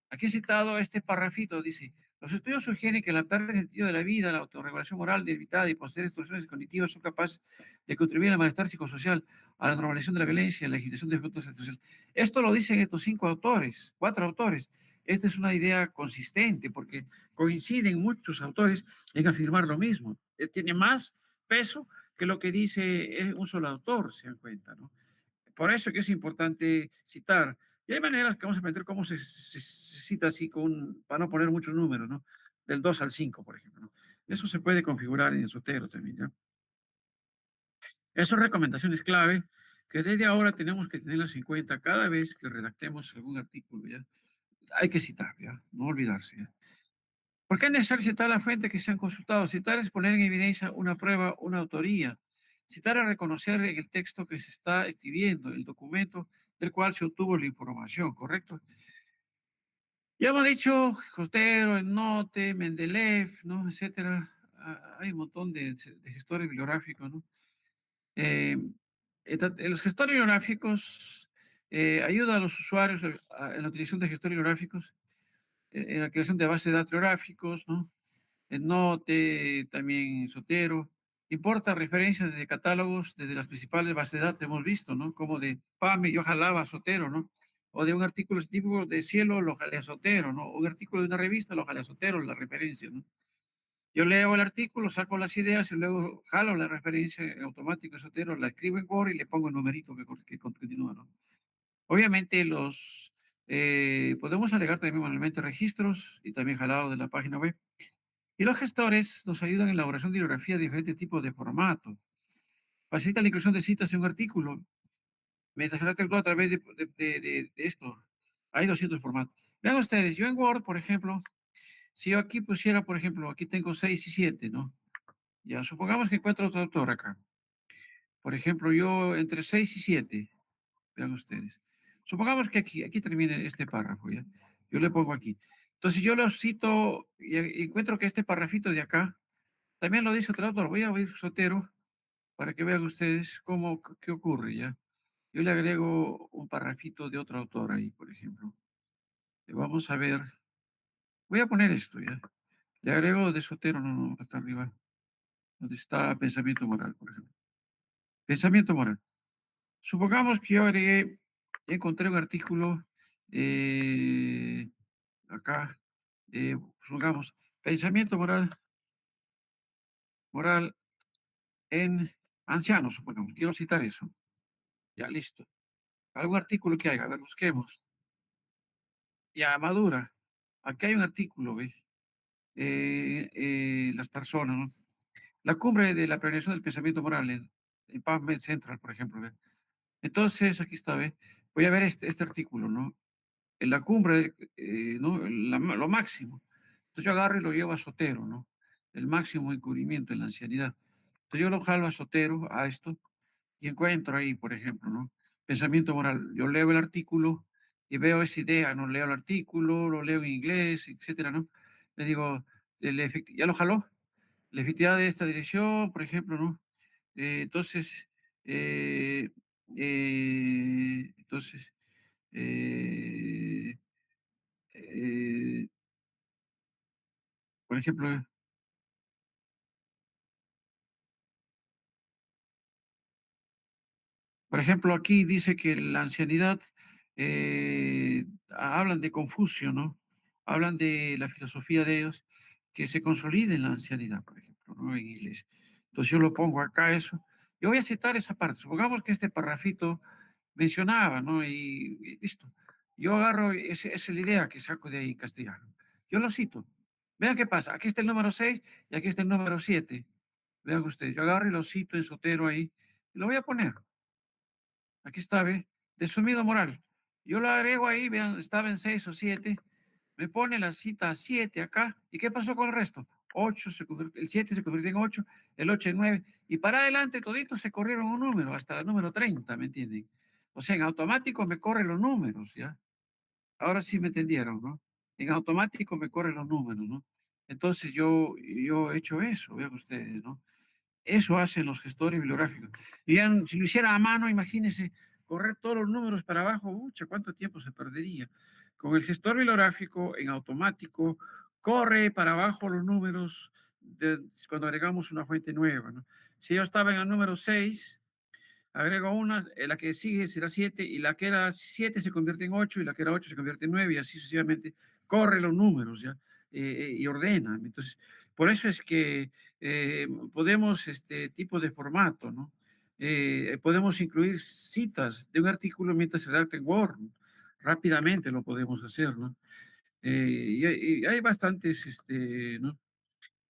Aquí he citado este parrafito, dice, los estudios sugieren que la pérdida de sentido de la vida, la autorregulación moral debilitada y posteriores distorsiones cognitivas son capaces de contribuir al malestar psicosocial, a la normalización de la violencia, a la legitimación de efectos sociales. Esto lo dicen estos cinco autores, cuatro autores. Esta es una idea consistente porque coinciden muchos autores en afirmar lo mismo. Tiene más peso que lo que dice un solo autor, se dan cuenta, ¿no? Por eso que es importante citar. Y hay maneras que vamos a aprender cómo se cita así, para no poner muchos números, ¿no? Del 2 al 5, por ejemplo, ¿no? Eso se puede configurar en el Sotero también, ¿ya? Esas son recomendaciones clave que desde ahora tenemos que tenerlas en cuenta cada vez que redactemos algún artículo, ¿ya? Hay que citar, ¿ya? No olvidarse, ¿ya? ¿Por qué es necesario citar la fuente que se han consultado? Citar es poner en evidencia una prueba, una autoría. Citar es reconocer el texto que se está escribiendo, el documento del cual se obtuvo la información, ¿correcto? Ya hemos dicho Costero, Note, Mendeleev, ¿no? Etcétera. Hay un montón de gestores bibliográficos, ¿no? Eh, los gestores bibliográficos ayudan a los usuarios en la utilización de gestores bibliográficos, en la creación de bases de datos bibliográficos, ¿no? El Note, también Sotero. Importa referencias de catálogos desde las principales bases de datos, hemos visto, ¿no? Como de PAME, yo jalaba Sotero, ¿no? O de un artículo típico de Cielo, lo jalé a Sotero, ¿no? O un artículo de una revista, lo jalé a Sotero, la referencia, ¿no? Yo leo el artículo, saco las ideas y luego jalo la referencia en automático de Sotero, la escribo en Word y le pongo el numerito que continúa, ¿no? Obviamente podemos agregar también manualmente registros y también jalado de la página web. Y los gestores nos ayudan en la elaboración de bibliografía de diferentes tipos de formato. Facilita la inclusión de citas en un artículo. Mientras el artículo a través de esto. Hay 200 formatos. Vean ustedes, yo en Word, por ejemplo, si yo aquí pusiera, por ejemplo, aquí tengo 6 y 7, ¿no? Ya, supongamos que encuentro otro autor acá. Por ejemplo, yo entre 6 y 7, vean ustedes. Supongamos que aquí termine este párrafo, ¿ya? Yo le pongo aquí. Entonces yo lo cito y encuentro que este parrafito de acá también lo dice otro autor. Voy a oír Sotero para que vean ustedes qué ocurre, ¿ya? Yo le agrego un parrafito de otro autor ahí, por ejemplo. Vamos a ver. Voy a poner esto, ¿ya? Le agrego de Sotero, no, no, hasta arriba, donde está pensamiento moral, por ejemplo. Pensamiento moral. Supongamos que yo agregué, encontré un artículo eh, acá, supongamos, pensamiento moral moral en ancianos, supongamos. Quiero citar eso. Ya, listo. Algún artículo que haya, a ver, busquemos. Ya, Madura. Aquí hay un artículo, ¿ve? Las personas, ¿no? La cumbre de la planeación del pensamiento moral en PubMed Central, por ejemplo, ¿ve? Entonces, aquí está, ¿ve? Voy a ver este artículo, ¿no? En la cumbre, ¿no? Lo máximo. Entonces yo agarro y lo llevo a Sotero, ¿no? El máximo encubrimiento en la ancianidad. Entonces yo lo jalo a Sotero, a esto, y encuentro ahí, por ejemplo, ¿no? Pensamiento moral. Yo leo el artículo y veo esa idea, ¿no? Leo el artículo, lo leo en inglés, etcétera, ¿no? Le digo, ya lo jaló, la efectividad de esta dirección, por ejemplo, ¿no? Entonces, eh, entonces, eh, eh, por ejemplo, aquí dice que la ancianidad, hablan de Confucio, ¿no? Hablan de la filosofía de ellos, que se consolida en la ancianidad, por ejemplo, ¿no? En inglés. Entonces yo lo pongo acá eso. Yo voy a citar esa parte. Supongamos que este parrafito mencionaba, ¿no? Y listo. Yo agarro, esa es la idea que saco de ahí en castellano. Yo lo cito. Vean qué pasa. Aquí está el número 6 y aquí está el número 7. Vean ustedes, yo agarro y lo cito en Sotero ahí y lo voy a poner. Aquí está, ¿ve? De sumido moral. Yo lo agrego ahí, vean, estaba en 6 o 7. Me pone la cita 7 acá. ¿Y qué pasó con el resto? 8 el 7 se convirtió en 8, el 8 en 9. Y para adelante toditos se corrieron un número, hasta el número 30, ¿me entienden? O sea, en automático me corren los números, ¿ya? Ahora sí me entendieron, ¿no? En automático me corren los números, ¿no? Entonces yo he hecho eso, vean ustedes, ¿no? Eso hacen los gestores bibliográficos. Y ya, si lo hiciera a mano, imagínense, correr todos los números para abajo, ucha, cuánto tiempo se perdería. Con el gestor bibliográfico en automático, corre para abajo los números cuando agregamos una fuente nueva, ¿no? Si yo estaba en el número 6, agrego una, la que sigue será 7 y la que era 7 se convierte en 8 y la que era 8 se convierte en 9 y así sucesivamente. Corre los números, ¿ya? Y ordena. Entonces, por eso es que podemos, este tipo de formato, ¿no? Podemos incluir citas de un artículo mientras se redacta en Word. Rápidamente lo podemos hacer, ¿no? Y hay bastantes, ¿no?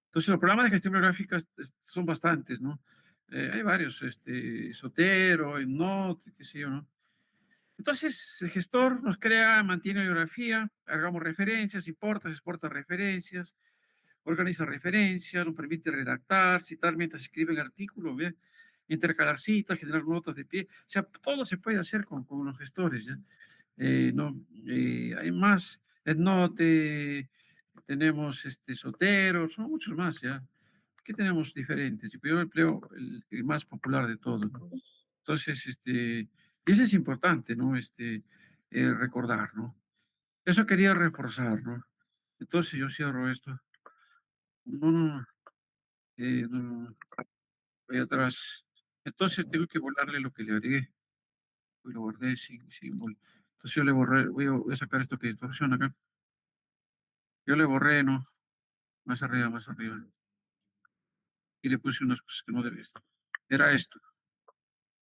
Entonces, los programas de gestión bibliográfica son bastantes, ¿no? Hay varios, Sotero, EndNote, qué sé yo, ¿no? Entonces, el gestor nos crea, mantiene la bibliografía, hagamos referencias, importa, exporta referencias, organiza referencias, nos permite redactar, citar mientras se escribe el artículo, ¿ve? Intercalar citas, generar notas de pie. O sea, todo se puede hacer con los gestores, ¿ya? No, hay más, EndNote, tenemos Sotero, son muchos más, ¿ya? Aquí tenemos diferentes. Yo empleo el más popular de todos, ¿no? Entonces, y eso es importante, ¿no? Recordar, ¿no? Eso quería reforzar, ¿no? Entonces yo cierro esto. No, no, no, no, no, no, voy atrás. Entonces tengo que borrarle lo que le agregué. Y lo guardé entonces yo le borré, voy a sacar esto que distorsiona acá. Yo le borré, ¿no? Más arriba, más arriba. Y le puse unas cosas que no debía estar. Era esto.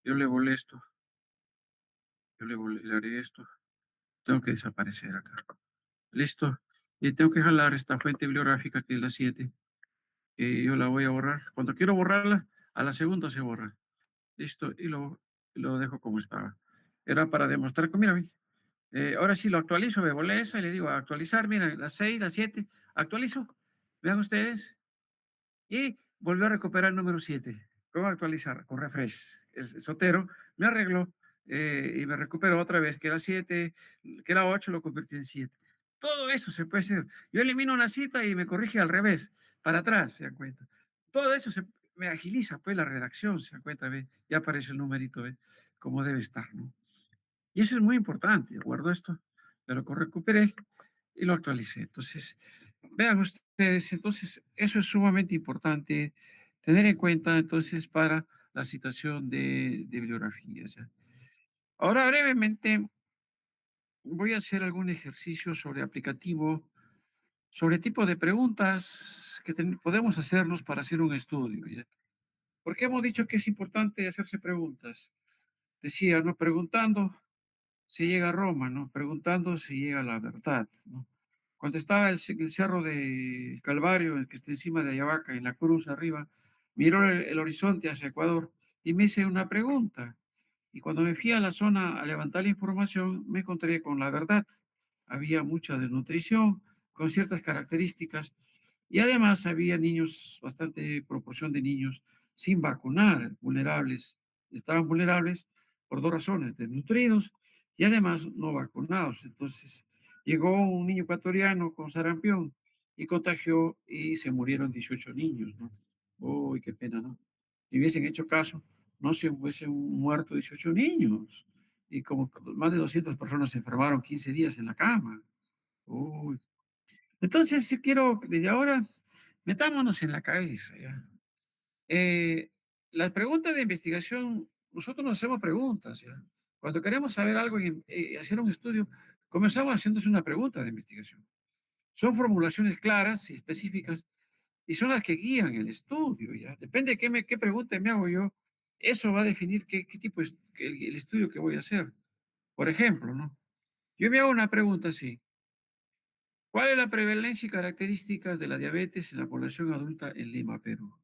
Yo le volé esto. Le haré esto. Tengo que desaparecer acá. Listo. Y tengo que jalar esta fuente bibliográfica que es la 7. Yo la voy a borrar. Cuando quiero borrarla, a la segunda se borra. Listo. Y lo dejo como estaba. Era para demostrar que, mira, ahora sí lo actualizo, me volé esa y le digo actualizar. Mira, las 6, las 7. Actualizo. Vean ustedes. Y volvió a recuperar el número 7. ¿Cómo actualizar? Con refresh. El Sotero me arregló y me recuperó otra vez, que era 7, que era 8, lo convirtió en 7. Todo eso se puede hacer. Yo elimino una cita y me corrige al revés, para atrás, se dan cuenta. Todo eso me agiliza, pues, la redacción, se dan cuenta, ¿ve? Ya aparece el numerito, ¿ve? Como debe estar, ¿no? Y eso es muy importante. Guardo esto, ya lo recuperé y lo actualicé. Entonces, vean ustedes, entonces, eso es sumamente importante tener en cuenta, entonces, para la citación de bibliografías, ¿ya? Ahora, brevemente, voy a hacer algún ejercicio sobre aplicativo, sobre tipo de preguntas que podemos hacernos para hacer un estudio, ¿ya? Porque hemos dicho que es importante hacerse preguntas. Decía, ¿no? Preguntando se llega a Roma, ¿no? Preguntando se llega a la verdad, ¿no? Cuando estaba el cerro de Calvario, el que está encima de Ayabaca, en la cruz arriba, miró el horizonte hacia Ecuador y me hice una pregunta. Y cuando me fui a la zona a levantar la información, me encontré con la verdad. Había mucha desnutrición, con ciertas características, y además había niños, bastante proporción de niños sin vacunar, vulnerables. Estaban vulnerables por dos razones, desnutridos y además no vacunados. Entonces, llegó un niño ecuatoriano con sarampión y contagió y se murieron 18 niños, ¿no? Uy, qué pena, ¿no? Si hubiesen hecho caso, no se hubiesen muerto 18 niños. Y como más de 200 personas se enfermaron 15 días en la cama. Uy. Entonces, si quiero, desde ahora, metámonos en la cabeza, ¿ya? Eh, las preguntas de investigación, nosotros nos hacemos preguntas, ¿ya? Cuando queremos saber algo y hacer un estudio, comenzamos haciéndose una pregunta de investigación. Son formulaciones claras y específicas y son las que guían el estudio, ¿ya? Depende de qué pregunta me hago yo, eso va a definir qué tipo de el estudio que voy a hacer. Por ejemplo, ¿no? Yo me hago una pregunta así. ¿Cuál es la prevalencia y características de la diabetes en la población adulta en Lima, Perú?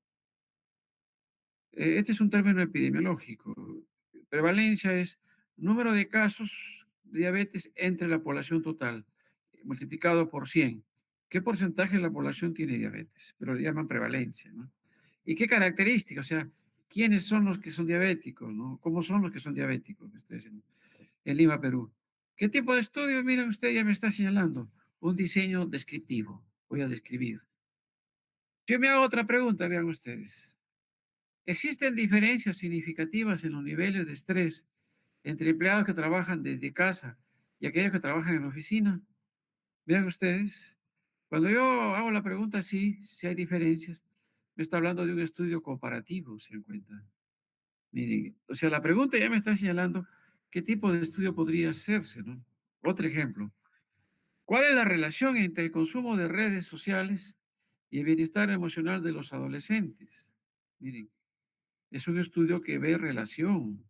Este es un término epidemiológico. Prevalencia es número de casos de diabetes entre la población total, multiplicado por 100. ¿Qué porcentaje de la población tiene diabetes? Pero le llaman prevalencia, ¿no? ¿Y qué características? O sea, ¿quiénes son los que son diabéticos, no? ¿Cómo son los que son diabéticos ustedes en Lima, Perú? ¿Qué tipo de estudio? Miren, usted ya me está señalando. Un diseño descriptivo. Voy a describir. Yo me hago otra pregunta, vean ustedes. ¿Existen diferencias significativas en los niveles de estrés entre empleados que trabajan desde casa y aquellos que trabajan en la oficina? Vean ustedes, cuando yo hago la pregunta, sí, si hay diferencias, me está hablando de un estudio comparativo, se dan cuenta. Miren, o sea, la pregunta ya me está señalando qué tipo de estudio podría hacerse, ¿no? Otro ejemplo, ¿cuál es la relación entre el consumo de redes sociales y el bienestar emocional de los adolescentes? Miren, es un estudio que ve relación.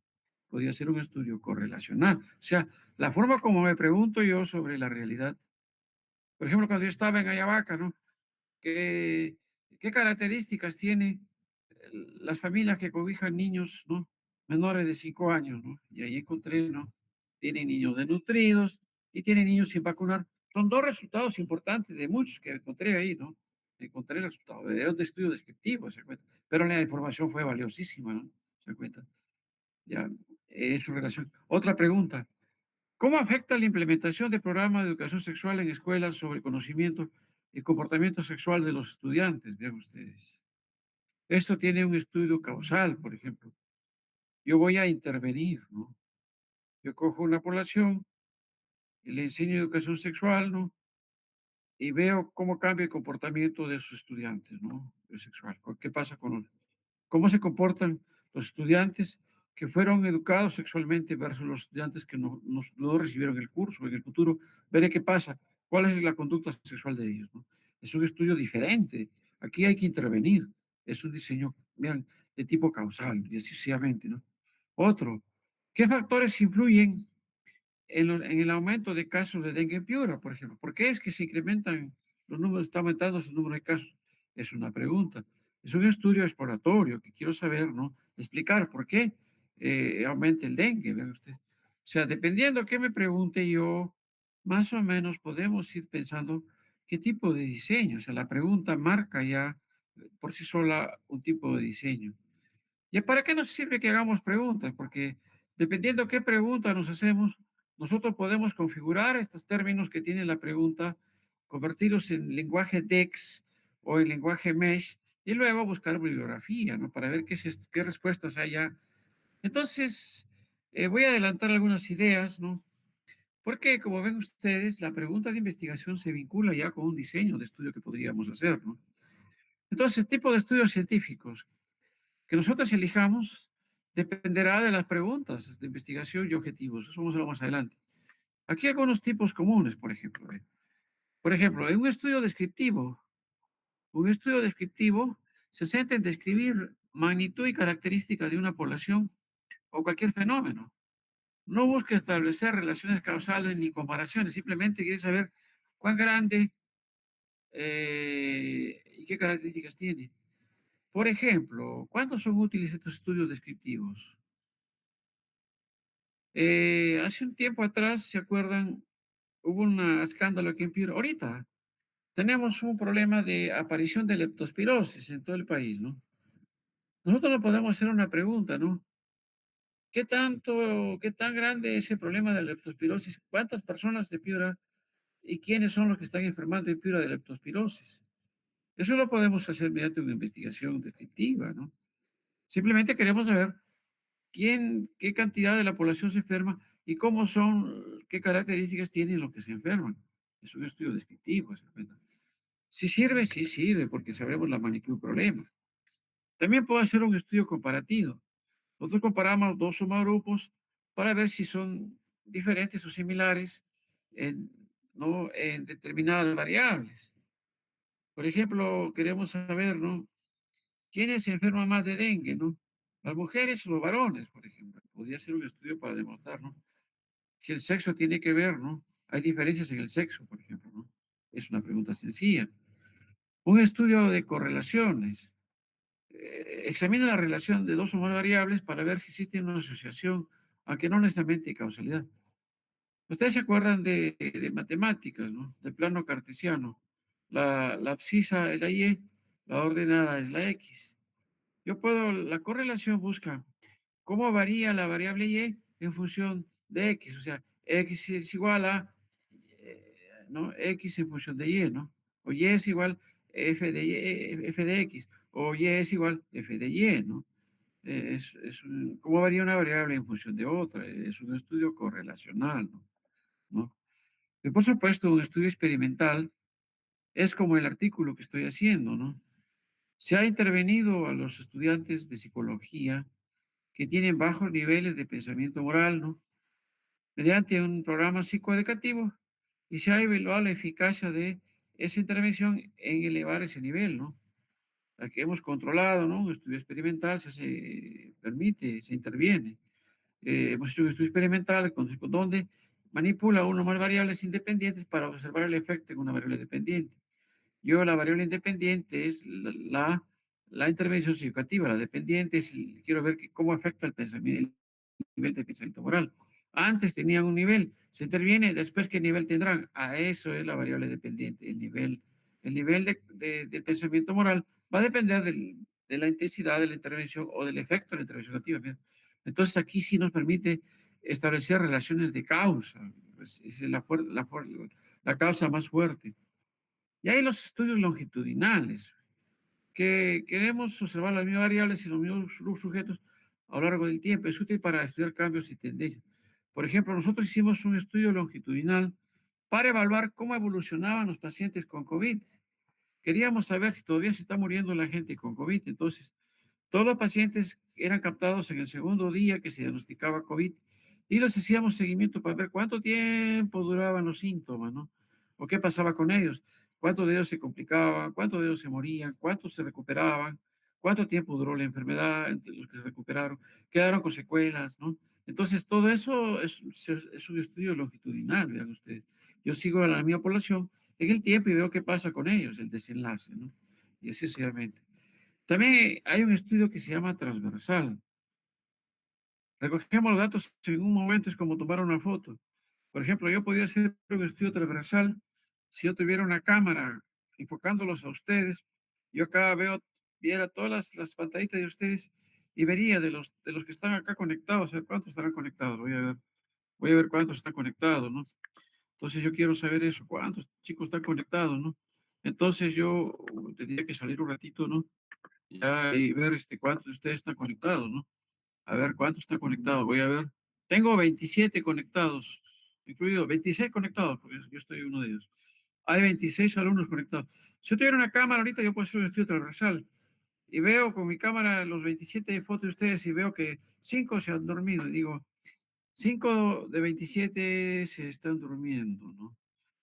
Podría ser un estudio correlacional. O sea, la forma como me pregunto yo sobre la realidad. Por ejemplo, cuando yo estaba en Ayabaca, ¿no? ¿Qué, qué características tiene las familias que cobijan niños, ¿no? Menores de 5 años, ¿no? Y ahí encontré, ¿no? Tienen niños desnutridos y tienen niños sin vacunar. Son dos resultados importantes de muchos que encontré ahí, ¿no? Encontré el resultado. Era un estudio descriptivo, ¿se cuenta? Pero la información fue valiosísima, ¿no? ¿Se cuenta? Ya, su relación. Otra pregunta. ¿Cómo afecta la implementación de programas de educación sexual en escuelas sobre conocimiento y comportamiento sexual de los estudiantes? Vean ustedes. Esto tiene un estudio causal, por ejemplo. Yo voy a intervenir, ¿no? Yo cojo una población y le enseño educación sexual, ¿no? Y veo cómo cambia el comportamiento de sus estudiantes, ¿no? Sexual. ¿Qué pasa con cómo se comportan los estudiantes que fueron educados sexualmente versus los estudiantes que no recibieron el curso? En el futuro, veré qué pasa, cuál es la conducta sexual de ellos, ¿no? Es un estudio diferente. Aquí hay que intervenir. Es un diseño, vean, de tipo causal, y así sucesivamente, ¿no? Otro, ¿qué factores influyen en el aumento de casos de dengue en Piura, por ejemplo? ¿Por qué es que se incrementan los números, está aumentando el número de casos? Es una pregunta. Es un estudio exploratorio que quiero saber, ¿no? Explicar por qué aumenta el dengue, vean usted. O sea, dependiendo qué me pregunte yo, más o menos podemos ir pensando qué tipo de diseño. O sea, la pregunta marca ya por sí sola un tipo de diseño. ¿Y para qué nos sirve que hagamos preguntas? Porque dependiendo qué pregunta nos hacemos, nosotros podemos configurar estos términos que tiene la pregunta, convertirlos en lenguaje DEX o en lenguaje MESH y luego buscar bibliografía, ¿no? Para ver qué respuestas hay ya. Entonces, voy a adelantar algunas ideas, ¿no? Porque, como ven ustedes, la pregunta de investigación se vincula ya con un diseño de estudio que podríamos hacer, ¿no? Entonces, tipo de estudios científicos que nosotros elijamos dependerá de las preguntas de investigación y objetivos. Eso vamos a ver más adelante. Aquí algunos tipos comunes, por ejemplo. Por ejemplo, en un estudio descriptivo se centra en describir magnitud y características de una población o cualquier fenómeno. No busca establecer relaciones causales ni comparaciones, simplemente quiere saber cuán grande y qué características tiene. Por ejemplo, ¿cuándo son útiles estos estudios descriptivos? Hace un tiempo atrás, ¿se acuerdan? Hubo un escándalo aquí en Piura. Ahorita tenemos un problema de aparición de leptospirosis en todo el país, ¿no? Nosotros nos podemos hacer una pregunta, ¿no? Qué tan grande es el problema de la leptospirosis? ¿Cuántas personas de Piura y quiénes son los que están enfermando en Piura de leptospirosis? Eso lo podemos hacer mediante una investigación descriptiva, ¿no? Simplemente queremos saber qué cantidad de la población se enferma y cómo son, qué características tienen los que se enferman. Es un estudio descriptivo. Si sirve, sí sirve, porque sabremos la magnitud del problema. También puede ser un estudio comparativo. Nosotros comparamos dos grupos para ver si son diferentes o similares en, ¿no? en determinadas variables. Por ejemplo, queremos saber, ¿no? ¿Quiénes se enferman más de dengue, ¿no? ¿Las mujeres o los varones, por ejemplo? Podría ser un estudio para demostrar, ¿no? Si el sexo tiene que ver, ¿no? Hay diferencias en el sexo, por ejemplo, ¿no? Es una pregunta sencilla. Un estudio de correlaciones. Examina la relación de dos o más variables para ver si existe una asociación, aunque no necesariamente causalidad. Ustedes se acuerdan de matemáticas, ¿no? Del plano cartesiano. La abscisa es la Y, la ordenada es la X. La correlación busca cómo varía la variable Y en función de X. O sea, X es igual a, ¿no? X en función de Y, ¿no? O Y es igual F de X. O Y es igual F de Y, ¿no? Cómo varía una variable en función de otra. Es un estudio correlacional, ¿no? ¿No? Y por supuesto, un estudio experimental es como el artículo que estoy haciendo, ¿no? Se ha intervenido a los estudiantes de psicología que tienen bajos niveles de pensamiento moral, ¿no? Mediante un programa psicoeducativo y se ha evaluado la eficacia de esa intervención en elevar ese nivel, ¿no? La que hemos controlado, ¿no? Un estudio experimental permite, se interviene. Hemos hecho un estudio experimental donde manipula uno o más variables independientes para observar el efecto en una variable dependiente. La variable independiente es la intervención psicoactiva, la dependiente es, quiero ver cómo afecta el pensamiento, nivel de pensamiento moral. Antes tenían un nivel, se interviene, después qué nivel tendrán. A eso es la variable dependiente, el nivel de pensamiento moral va a depender de la intensidad de la intervención o del efecto de la intervención activa. Bien. Entonces aquí sí nos permite establecer relaciones de causa, es la causa más fuerte. Y hay los estudios longitudinales, que queremos observar las mismas variables y los mismos sujetos a lo largo del tiempo. Es útil para estudiar cambios y tendencias. Por ejemplo, nosotros hicimos un estudio longitudinal para evaluar cómo evolucionaban los pacientes con COVID. Queríamos saber si todavía se está muriendo la gente con COVID. Entonces, todos los pacientes eran captados en el segundo día que se diagnosticaba COVID y les hacíamos seguimiento para ver cuánto tiempo duraban los síntomas, ¿no? O qué pasaba con ellos, cuántos de ellos se complicaban, cuántos de ellos se morían, cuántos se recuperaban, cuánto tiempo duró la enfermedad entre los que se recuperaron, quedaron con secuelas, ¿no? Entonces, todo eso es un estudio longitudinal, vean ustedes. Yo sigo a la misma población en el tiempo y veo qué pasa con ellos, el desenlace, ¿no? Y así sucesivamente. También hay un estudio que se llama transversal. Recogemos los datos en un momento, es como tomar una foto. Por ejemplo, yo podía hacer un estudio transversal si yo tuviera una cámara enfocándolos a ustedes. Yo acá viera todas las pantallitas de ustedes y vería de los que están acá conectados, a ver cuántos estarán conectados. Voy a ver cuántos están conectados, ¿no? Entonces yo quiero saber eso, cuántos chicos están conectados, ¿no? Entonces yo tendría que salir un ratito, ¿no? Ya y ver cuántos de ustedes están conectados, ¿no? A ver cuántos están conectados, voy a ver. Tengo 27 conectados, incluido 26 conectados, porque yo estoy uno de ellos. Hay 26 alumnos conectados. Si yo tuviera una cámara ahorita, yo puedo hacer un estudio transversal y veo con mi cámara los 27 fotos de ustedes y veo que 5 se han dormido. Y digo, 5 de 27 se están durmiendo, ¿no?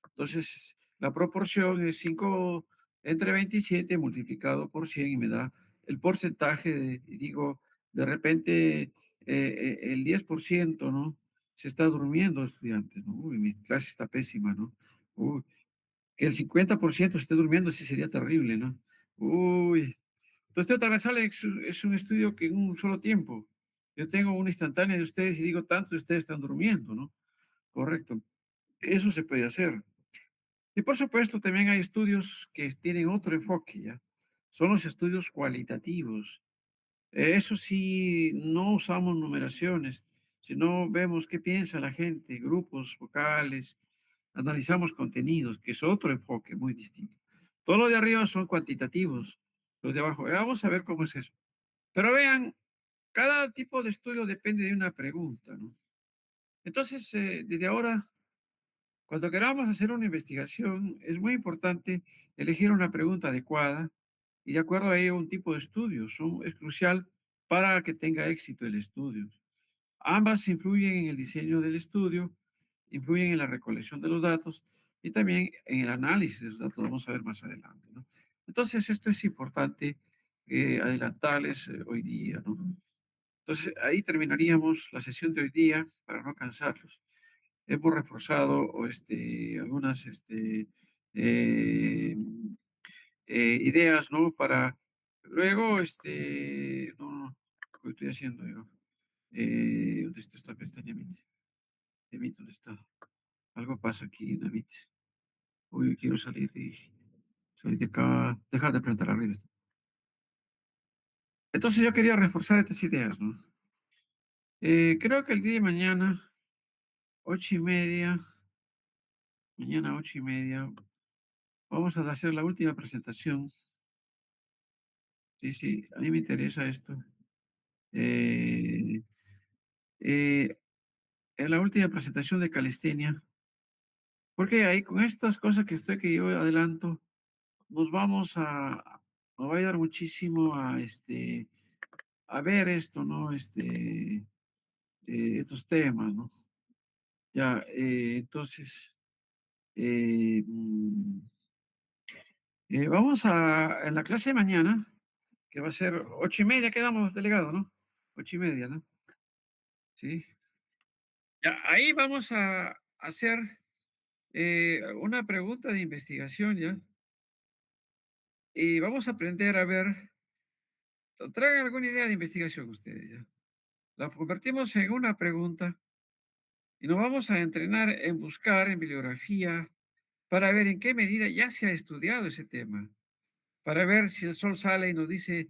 Entonces, La proporción es 5 entre 27 multiplicado por 100 y me da el porcentaje de, y digo, de repente, el 10%, ¿no? Se está durmiendo, estudiantes, ¿no? Uy, mi clase está pésima, ¿no? Uy, que el 50% se esté durmiendo, sí sería terrible, ¿no? Uy. Entonces, otra vez sale, es un estudio que en un solo tiempo. Yo tengo una instantánea de ustedes y digo, tantos de ustedes están durmiendo, ¿no? Correcto. Eso se puede hacer. Y por supuesto, también hay estudios que tienen otro enfoque, ¿ya? Son los estudios cualitativos. Eso sí, no usamos numeraciones, sino vemos qué piensa la gente, grupos vocales, analizamos contenidos, que es otro enfoque muy distinto. Todo lo de arriba son cuantitativos, los de abajo. Vamos a ver cómo es eso. Pero vean, cada tipo de estudio depende de una pregunta, ¿no? Entonces, desde ahora cuando queramos hacer una investigación, es muy importante elegir una pregunta adecuada y de acuerdo a ello un tipo de estudio. Es crucial para que tenga éxito el estudio. Ambas influyen en el diseño del estudio, influyen en la recolección de los datos y también en el análisis de los datos. Vamos a ver más adelante, ¿no? Entonces, esto es importante adelantarles hoy día, ¿no? Entonces, ahí terminaríamos la sesión de hoy día para no cansarlos. Hemos reforzado algunas eh, ideas, ¿no? Para luego, no, no, ¿qué estoy haciendo yo? ¿Dónde está esta pestaña Meet? De Meet, ¿dónde está? Algo pasa aquí en la Meet. Uy, quiero salir de acá, dejar de apretar arriba. Entonces yo quería reforzar estas ideas, ¿no? Creo que el día de mañana, 8:30, mañana 8:30, vamos a hacer la última presentación. Sí, sí, a mí me interesa esto. Eh, eh, en la última presentación de calistenia, porque ahí con estas cosas que yo adelanto, nos vamos nos va a ayudar muchísimo a ver esto, ¿no? Estos temas, ¿no? Ya, entonces, eh, mm, vamos en la clase de mañana, que va a ser 8:30, quedamos, delegado, ¿no? 8:30, ¿no? Sí. Ya, ahí vamos a hacer una pregunta de investigación, ¿ya? Y vamos a aprender a ver, traigan alguna idea de investigación ustedes, ¿ya? La convertimos en una pregunta y nos vamos a entrenar en buscar en bibliografía para ver en qué medida ya se ha estudiado ese tema, para ver si el sol sale y nos dice,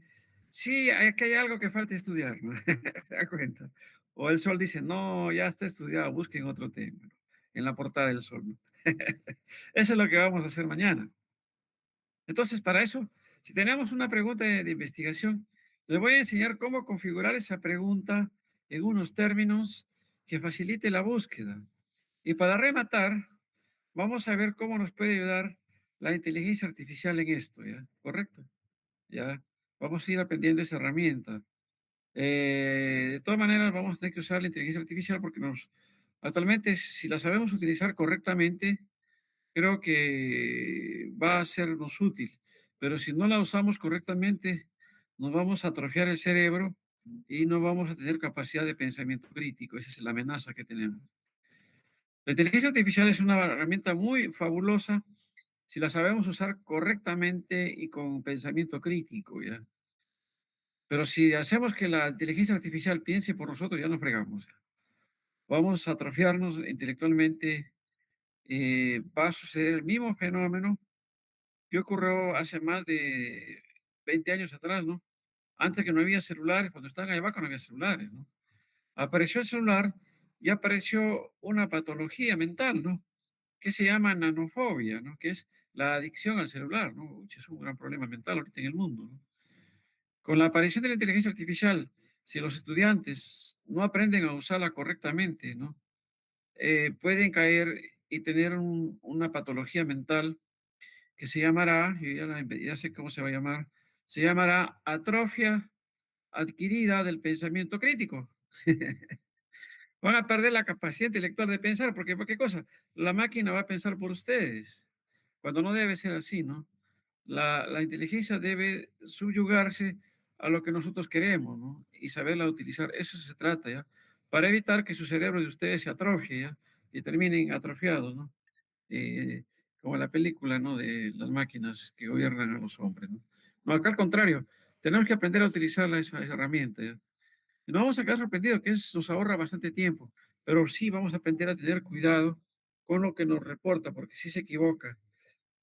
sí, aquí hay algo que falta estudiar, ¿no? ¿Se da cuenta? O el sol dice, no, ya está estudiado, busquen otro tema, ¿no? En la portada del sol, ¿no? Eso es lo que vamos a hacer mañana. Entonces, para eso, si tenemos una pregunta de investigación, les voy a enseñar cómo configurar esa pregunta en unos términos que facilite la búsqueda. Y para rematar, vamos a ver cómo nos puede ayudar la inteligencia artificial en esto, ¿ya? ¿Correcto? ¿Ya? Vamos a ir aprendiendo esa herramienta. De todas maneras, vamos a tener que usar la inteligencia artificial porque actualmente, si la sabemos utilizar correctamente, creo que va a sernos útil, pero si no la usamos correctamente, nos vamos a atrofiar el cerebro y no vamos a tener capacidad de pensamiento crítico. Esa es la amenaza que tenemos. La inteligencia artificial es una herramienta muy fabulosa si la sabemos usar correctamente y con pensamiento crítico, ¿ya? Pero si hacemos que la inteligencia artificial piense por nosotros, ya nos fregamos. Vamos a atrofiarnos intelectualmente. Va a suceder el mismo fenómeno que ocurrió hace más de 20 años atrás, ¿no? Antes que no había celulares, cuando estaban allá abajo no había celulares, ¿no? Apareció el celular y apareció una patología mental, ¿no? Que se llama nanofobia, ¿no? Que es la adicción al celular, ¿no? Uch, es un gran problema mental ahorita en el mundo, ¿no? Con la aparición de la inteligencia artificial, si los estudiantes no aprenden a usarla correctamente, ¿no? Pueden caer y tener una patología mental que se llamará, yo ya sé cómo se va a llamar, se llamará atrofia adquirida del pensamiento crítico. Van a perder la capacidad intelectual de pensar, porque ¿por qué cosa? La máquina va a pensar por ustedes. cuando no debe ser así, ¿no? La inteligencia debe subyugarse a lo que nosotros queremos, ¿no? Y saberla utilizar. Eso se trata, ¿ya? Para evitar que su cerebro de ustedes se atrofie, ¿ya? Y terminen atrofiados, ¿no? Eh, Como en la película, ¿no? De las máquinas que gobiernan a los hombres, ¿no? No, acá al contrario, tenemos que aprender a utilizar esa herramienta, ¿ya? Y no vamos a quedar sorprendidos, que nos ahorra bastante tiempo, pero sí vamos a aprender a tener cuidado con lo que nos reporta, porque si se equivoca,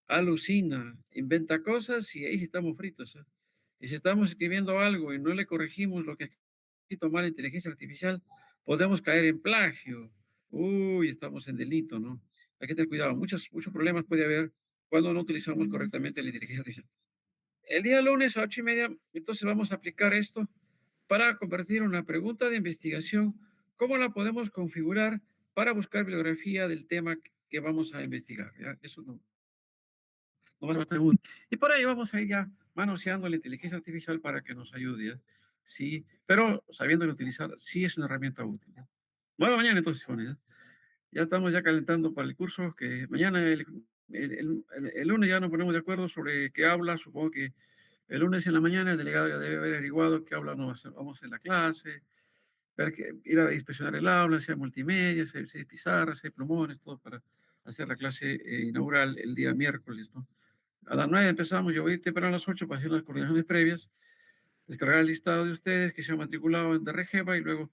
alucina, inventa cosas y ahí sí estamos fritos, ¿eh? Y si estamos escribiendo algo y no le corregimos lo que ha escrito mal la inteligencia artificial, podemos caer en plagio. Uy, estamos en delito, ¿no? Hay que tener cuidado. Muchos problemas puede haber cuando no utilizamos correctamente la inteligencia artificial. El día lunes a 8:30, entonces vamos a aplicar esto para convertir una pregunta de investigación. ¿Cómo la podemos configurar para buscar bibliografía del tema que vamos a investigar? ¿Ya? Eso no va a estar útil. Y por ahí vamos a ir ya manoseando la inteligencia artificial para que nos ayude, ¿ya? Sí, pero sabiendo utilizar, sí es una herramienta útil, ¿ya? Bueno, mañana entonces, bueno, ya estamos ya calentando para el curso, que mañana, el lunes ya nos ponemos de acuerdo sobre qué habla. Supongo que el lunes en la mañana el delegado ya debe haber averiguado qué habla vamos en la clase, ir a inspeccionar el aula, si hay multimedia, si hay pizarras, si hay plumones, todo para hacer la clase inaugural el día miércoles, ¿no? A las 9 empezamos, yo voy a ir temprano a las 8 para hacer las coordinaciones previas, descargar el listado de ustedes que se han matriculado en DRGEVA y luego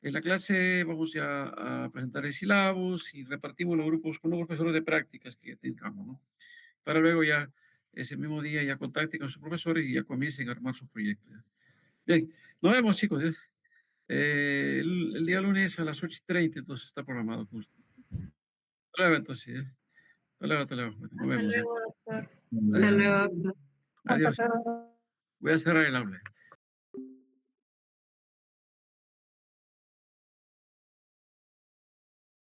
en la clase vamos ya a presentar el sílabus y repartimos los grupos con los profesores de prácticas que tengamos, ¿no? Para luego ya ese mismo día ya contacten con sus profesores y ya comiencen a armar sus proyectos. ¿Ya? Bien, nos vemos chicos. ¿Eh? El día lunes a las 8:30 entonces está programado el curso. Hasta luego entonces. ¿Eh? Hasta luego. Bueno, nos Hasta vemos. ¿Eh? luego, doctor. Hasta Adiós. luego, doctor. Adiós. Voy a cerrar el aula.